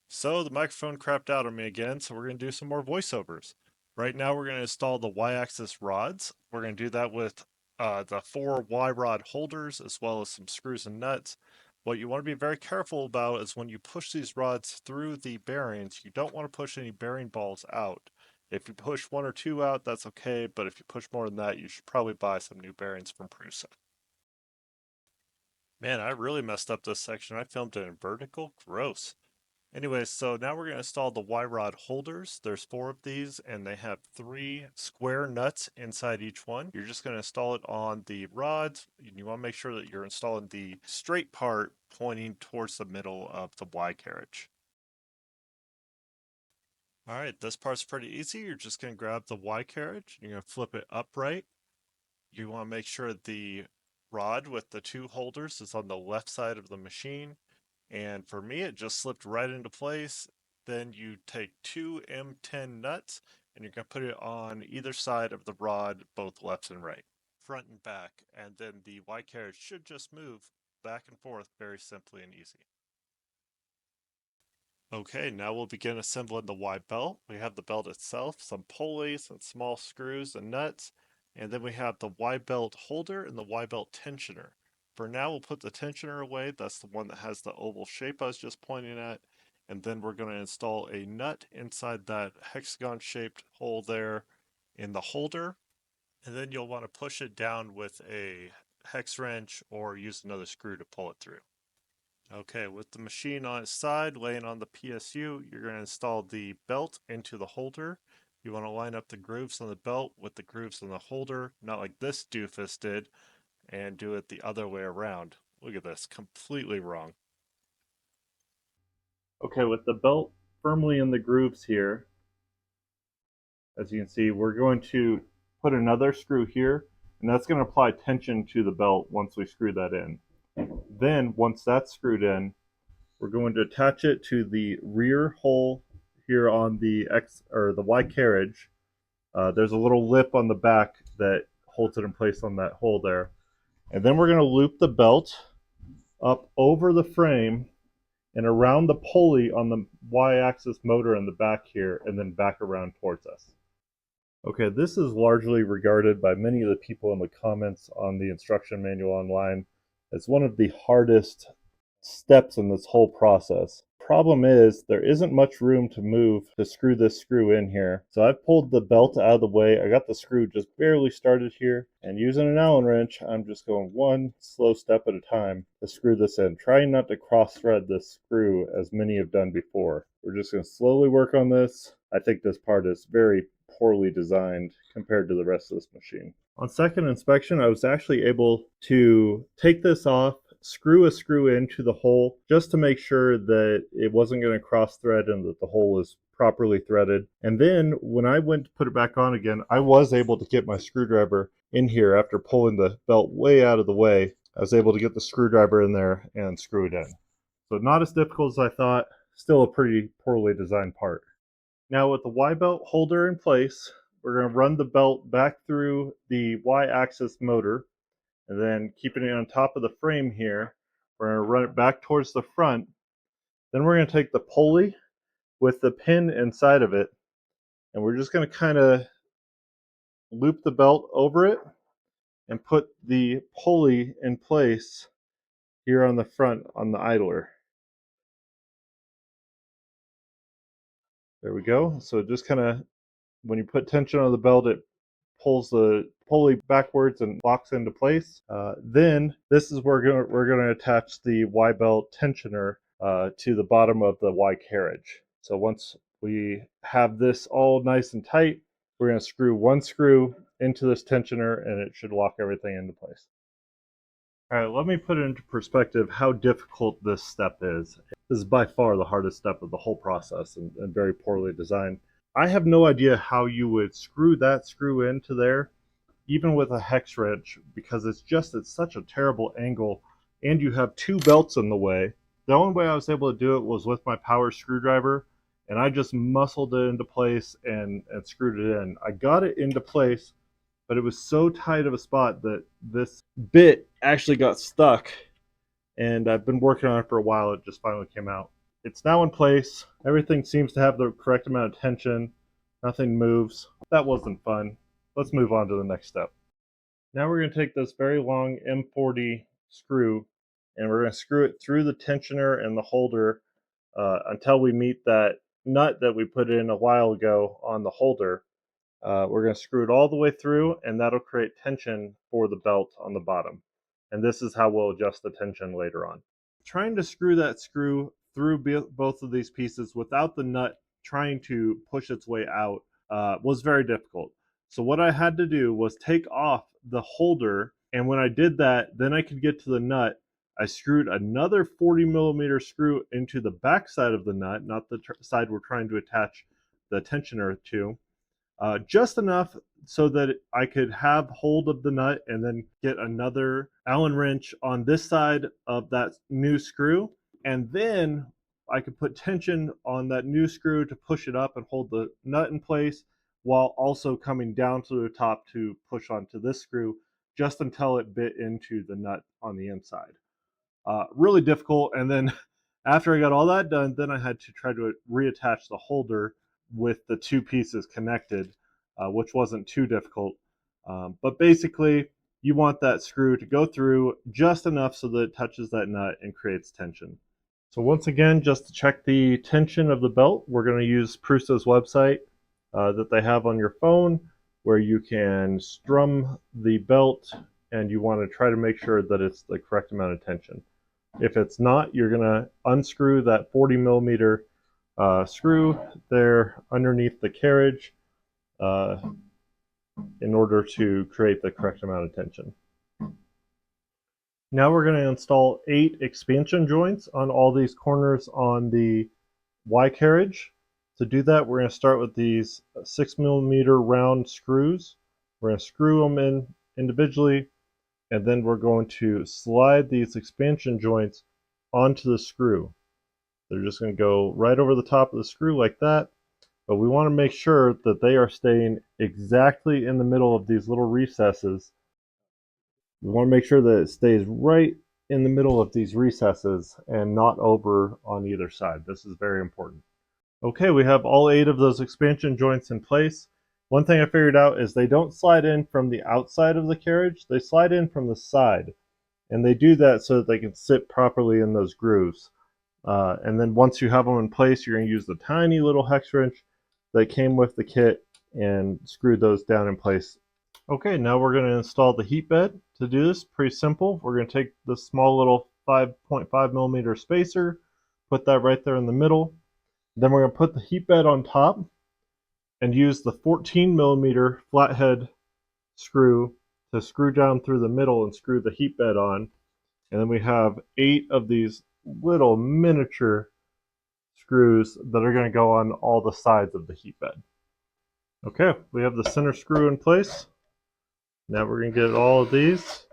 [SPEAKER 3] So the microphone crapped out on me again, so we're going to do some more voiceovers. Right now we're going to install the Y-axis rods. We're going to do that with the 4 Y-rod holders as well as some screws and nuts. What you want to be very careful about is when you push these rods through the bearings, you don't want to push any bearing balls out. If you push 1 or 2 out, that's okay, but if you push more than that, you should probably buy some new bearings from Prusa. Man, I really messed up this section. I filmed it in vertical. Gross. Anyway, so now we're going to install the Y rod holders. There's 4 of these, and they have 3 square nuts inside each one. You're just going to install it on the rods. You want to make sure that you're installing the straight part pointing towards the middle of the Y carriage. All right, this part's pretty easy. You're just going to grab the Y carriage. You're going to flip it upright. You want to make sure the rod with the 2 holders is on the left side of the machine. And for me, it just slipped right into place. Then you take 2 M10 nuts and you're going to put it on either side of the rod, both left and right, front and back. And then the Y carriage should just move back and forth very simply and easy. Okay, now we'll begin assembling the Y belt. We have the belt itself, some pulleys and small screws and nuts, and then we have the Y belt holder and the Y belt tensioner. For now, we'll put the tensioner away. That's the one that has the oval shape I was just pointing at. And then we're going to install a nut inside that hexagon shaped hole there in the holder. And then you'll want to push it down with a hex wrench or use another screw to pull it through. Okay, with the machine on its side, laying on the PSU, you're going to install the belt into the holder. You want to line up the grooves on the belt with the grooves on the holder, not like this doofus did, and do it the other way around. Look at this, completely wrong.
[SPEAKER 1] Okay, with the belt firmly in the grooves here, as you can see, we're going to put another screw here, and that's going to apply tension to the belt once we screw that in. Then, once that's screwed in, we're going to attach it to the rear hole here on the the Y carriage. There's a little lip on the back that holds it in place on that hole there. And then we're going to loop the belt up over the frame and around the pulley on the Y-axis motor in the back here, and then back around towards us. Okay, this is largely regarded by many of the people in the comments on the instruction manual online as one of the hardest steps in this whole process. Problem is, there isn't much room to move to screw this screw in here. So I've pulled the belt out of the way. I got the screw just barely started here, and using an Allen wrench, I'm just going one slow step at a time to screw this in, trying not to cross thread this screw as many have done before. We're just going to slowly work on this. I think this part is very poorly designed compared to the rest of this machine. On second inspection, I was actually able to take this off, screw a screw into the hole just to make sure that it wasn't going to cross thread and that the hole was properly threaded. And then when I went to put it back on again, I was able to get my screwdriver in here after pulling the belt way out of the way. I was able to get the screwdriver in there and screw it in. So not as difficult as I thought, still a pretty poorly designed part. Now with the Y belt holder in place, we're going to run the belt back through the Y-axis motor, and then keeping it on top of the frame here, we're going to run it back towards the front. Then we're going to take the pulley with the pin inside of it, and we're just going to kind of loop the belt over it and put the pulley in place here on the front on the idler. There we go. So just kind of, when you put tension on the belt, it pulls the pulley backwards and locks into place. Then this is where we're going to attach the Y belt tensioner to the bottom of the Y carriage. So once we have this all nice and tight, we're going to screw one screw into this tensioner and it should lock everything into place. All right, let me put it into perspective how difficult this step is. This is by far the hardest step of the whole process and very poorly designed. I have no idea how you would screw that screw into there, even with a hex wrench, because it's such a terrible angle, and you have 2 belts in the way. The only way I was able to do it was with my power screwdriver, and I just muscled it into place and screwed it in. I got it into place, but it was so tight of a spot that this bit actually got stuck, and I've been working on it for a while. It just finally came out. It's now in place. Everything seems to have the correct amount of tension. Nothing moves. That wasn't fun. Let's move on to the next step. Now we're going to take this very long M40 screw and we're going to screw it through the tensioner and the holder until we meet that nut that we put in a while ago on the holder. We're going to screw it all the way through, and that'll create tension for the belt on the bottom. And this is how we'll adjust the tension later on. Trying to screw that screw through both of these pieces without the nut trying to push its way out was very difficult. So what I had to do was take off the holder, and when I did that, then I could get to the nut. I screwed another 40 millimeter screw into the back side of the nut, not the side we're trying to attach the tensioner to, just enough so that I could have hold of the nut and then get another Allen wrench on this side of that new screw. And then I could put tension on that new screw to push it up and hold the nut in place while also coming down to the top to push onto this screw just until it bit into the nut on the inside. Really difficult. And then after I got all that done, then I had to try to reattach the holder with the two pieces connected, which wasn't too difficult. But basically, you want that screw to go through just enough so that it touches that nut and creates tension. So once again, just to check the tension of the belt, we're going to use Prusa's website that they have on your phone, where you can strum the belt and you want to try to make sure that it's the correct amount of tension. If it's not, you're going to unscrew that 40 millimeter screw there underneath the carriage in order to create the correct amount of tension. Now we're going to install 8 expansion joints on all these corners on the Y carriage. To do that, we're going to start with these 6 millimeter round screws. We're going to screw them in individually, and then we're going to slide these expansion joints onto the screw. They're just going to go right over the top of the screw like that, but we want to make sure that they are staying exactly in the middle of these little recesses. We want to make sure that it stays right in the middle of these recesses and not over on either side. This is very important. Okay, we have all 8 of those expansion joints in place. One thing I figured out is they don't slide in from the outside of the carriage, they slide in from the side. And they do that so that they can sit properly in those grooves. And then once you have them in place, you're going to use the tiny little hex wrench that came with the kit and screw those down in place. Okay, now we're going to install the heat bed. To do this, pretty simple. We're going to take this small little 5.5 millimeter spacer, put that right there in the middle. Then we're going to put the heat bed on top and use the 14 millimeter flathead screw to screw down through the middle and screw the heat bed on. And then we have 8 of these little miniature screws that are going to go on all the sides of the heat bed. Okay, we have the center screw in place. Now we're going to get all of these.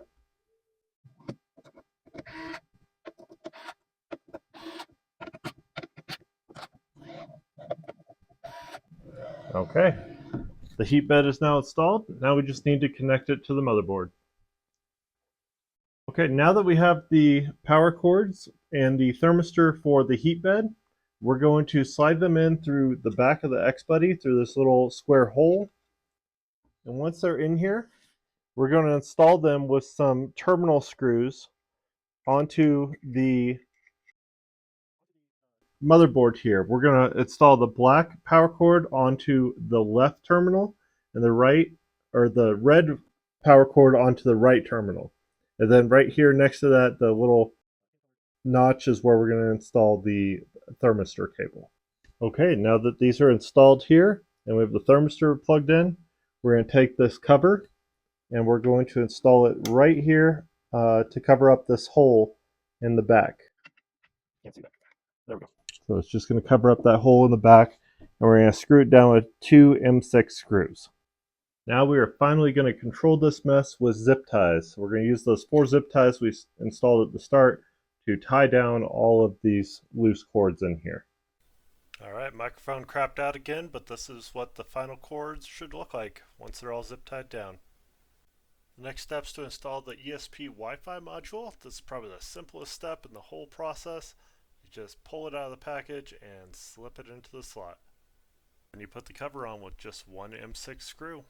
[SPEAKER 1] Okay, the heat bed is now installed. Now we just need to connect it to the motherboard. Okay, now that we have the power cords and the thermistor for the heat bed, we're going to slide them in through the back of the X-Buddy through this little square hole. And once they're in here, we're going to install them with some terminal screws onto the motherboard here. We're going to install the black power cord onto the left terminal and the right, or the red power cord onto the right terminal. And then right here next to that, the little notch is where we're going to install the thermistor cable. Okay, now that these are installed here and we have the thermistor plugged in, we're going to take this cover and we're going to install it right here to cover up this hole in the back. Can't see that. There we go. So it's just going to cover up that hole in the back, and we're going to screw it down with 2 M6 screws. Now we are finally going to control this mess with zip ties. So we're going to use those 4 zip ties we installed at the start to tie down all of these loose cords in here.
[SPEAKER 3] Alright, microphone crapped out again, but this is what the final cords should look like once they're all zip tied down. The next step is to install the ESP Wi-Fi module. This is probably the simplest step in the whole process. You just pull it out of the package and slip it into the slot. And you put the cover on with just 1 M6 screw.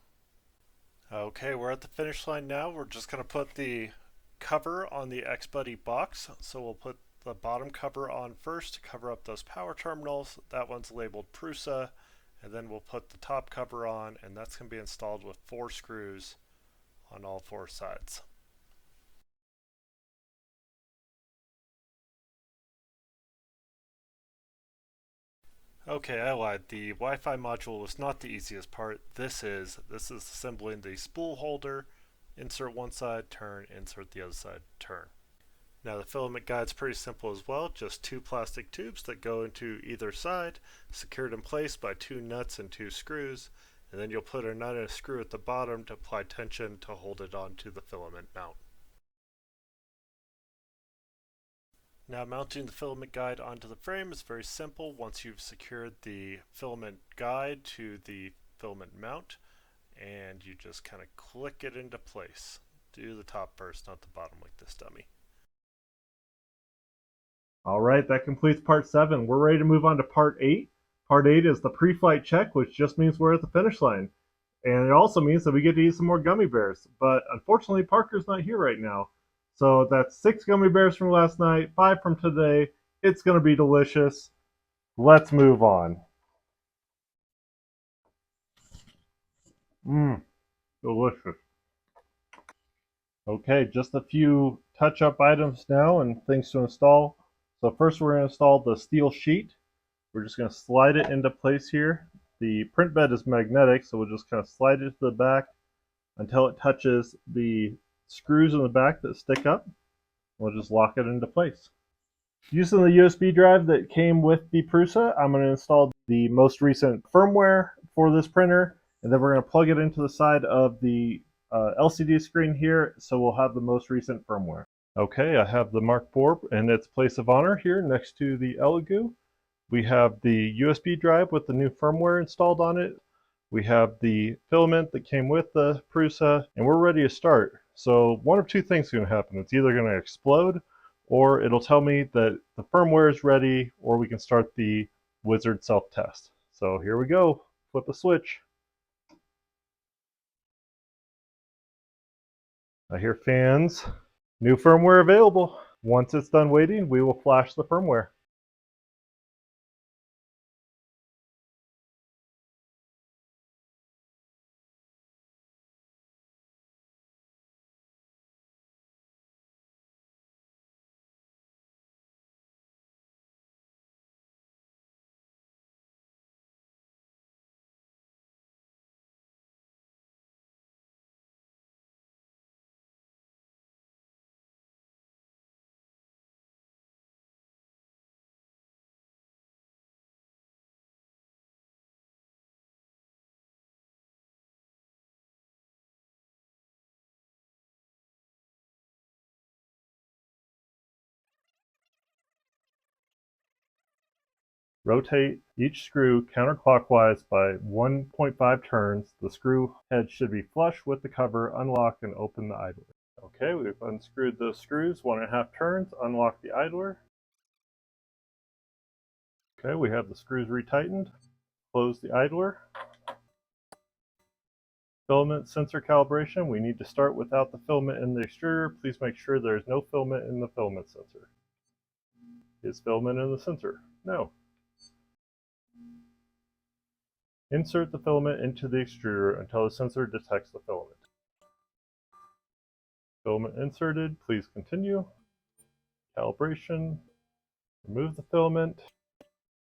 [SPEAKER 3] Okay, we're at the finish line now. We're just going to put the cover on the X-Buddy box. So we'll put the bottom cover on first to cover up those power terminals. That one's labeled Prusa. And then we'll put the top cover on, and that's going to be installed with 4 screws on all 4 sides. Okay, I lied. The Wi-Fi module was not the easiest part. This is assembling the spool holder. Insert one side, turn, insert the other side, turn. Now the filament guide's pretty simple as well, just two plastic tubes that go into either side, secured in place by two nuts and two screws, and then you'll put a nut and a screw at the bottom to apply tension to hold it onto the filament mount. Now mounting the filament guide onto the frame is very simple once you've secured the filament guide to the filament mount, and you just kind of click it into place. Do the top first, not the bottom like this dummy.
[SPEAKER 1] All right, that completes part 7. We're ready to move on to part 8. Part 8 is the pre-flight check, which just means we're at the finish line. And it also means that we get to eat some more gummy bears. But unfortunately, Parker's not here right now. So that's 6 gummy bears from last night, 5 from today. It's going to be delicious. Let's move on. Delicious. Okay, just a few touch-up items now and things to install. So first we're going to install the steel sheet. We're just going to slide it into place here. The print bed is magnetic, so we'll just kind of slide it to the back until it touches the screws in the back that stick up. We'll just lock it into place. Using the USB drive that came with the Prusa, I'm going to install the most recent firmware for this printer, and then we're going to plug it into the side of the LCD screen here, so we'll have the most recent firmware. Okay, I have the Mark IV in its place of honor here next to the Elegoo. We have the USB drive with the new firmware installed on it. We have the filament that came with the Prusa, and we're ready to start. So one of two things is going to happen. It's either going to explode, or it'll tell me that the firmware is ready, or we can start the wizard self-test. So here we go. Flip a switch. I hear fans. New firmware available. Once it's done waiting, we will flash the firmware. Rotate each screw counterclockwise by 1.5 turns. The screw head should be flush with the cover. Unlock and open the idler. Okay, we've unscrewed those screws 1.5 turns. Unlock the idler. Okay, we have the screws retightened. Close the idler. Filament sensor calibration. We need to start without the filament in the extruder. Please make sure there is no filament in the filament sensor. Is filament in the sensor? No. Insert the filament into the extruder until the sensor detects the filament. Filament inserted. Please continue. Calibration. Remove the filament.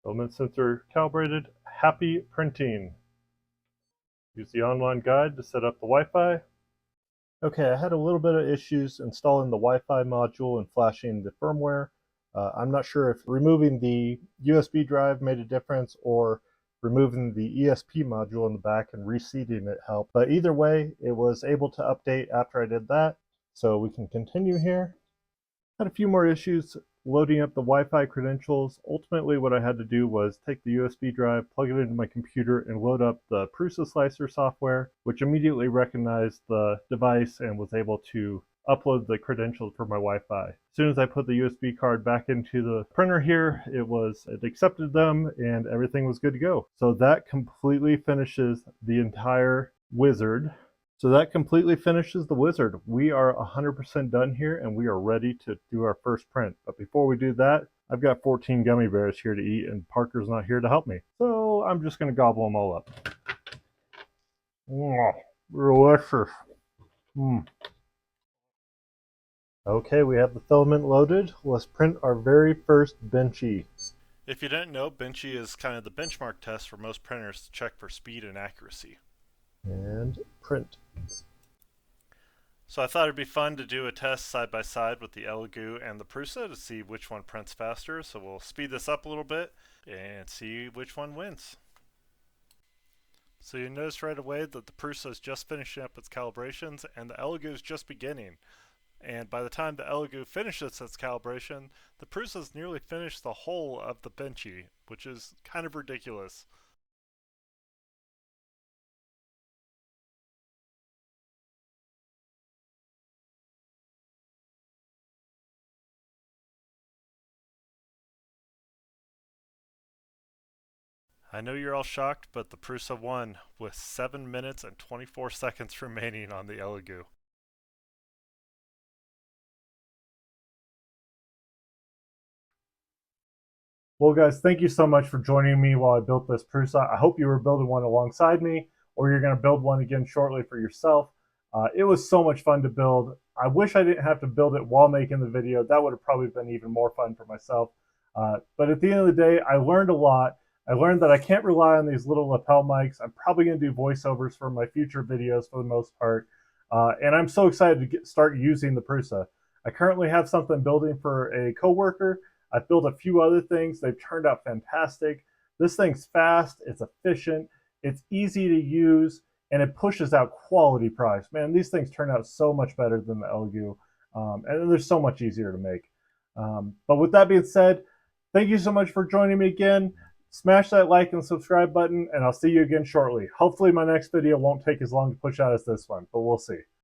[SPEAKER 1] Filament sensor calibrated. Happy printing. Use the online guide to set up the Wi-Fi. Okay, I had a little bit of issues installing the Wi-Fi module and flashing the firmware. I'm not sure if removing the USB drive made a difference or removing the ESP module in the back and reseating it helped. But either way, it was able to update after I did that. So we can continue here. Had a few more issues loading up the Wi-Fi credentials. Ultimately, what I had to do was take the USB drive, plug it into my computer, and load up the Prusa Slicer software, which immediately recognized the device and was able to upload the credentials for my Wi-Fi. As soon as I put the USB card back into the printer here, it accepted them and everything was good to go. So that completely finishes the entire wizard. We are 100% done here and we are ready to do our first print. But before we do that, I've got 14 gummy bears here to eat and Parker's not here to help me. So I'm just going to gobble them all up. Delicious. Okay, we have the filament loaded. Let's print our very first benchy.
[SPEAKER 3] If you didn't know, Benchy is kind of the benchmark test for most printers to check for speed and accuracy.
[SPEAKER 1] And print.
[SPEAKER 3] So I thought it'd be fun to do a test side by side with the Elegoo and the Prusa to see which one prints faster. So we'll speed this up a little bit and see which one wins. So you notice right away that the Prusa is just finishing up its calibrations and the Elegoo is just beginning. And by the time the Elegoo finishes its calibration, the Prusa's nearly finished the whole of the Benchy, which is kind of ridiculous. I know you're all shocked, but the Prusa won with 7 minutes and 24 seconds remaining on the Elegoo.
[SPEAKER 1] Well, guys, thank you so much for joining me while I built this Prusa. I hope you were building one alongside me, or you're going to build one again shortly for yourself. It was so much fun to build. I wish I didn't have to build it while making the video. That would have probably been even more fun for myself. But at the end of the day, I learned a lot. I learned that I can't rely on these little lapel mics. I'm probably going to do voiceovers for my future videos for the most part. And I'm so excited to start using the Prusa. I currently have something building for a coworker. I've built a few other things. They've turned out fantastic. This thing's fast, it's efficient, it's easy to use, and it pushes out quality products. Man, these things turn out so much better than the Elegoo, and they're so much easier to make. But with that being said, thank you so much for joining me again. Smash that like and subscribe button, and I'll see you again shortly. Hopefully my next video won't take as long to push out as this one, but we'll see.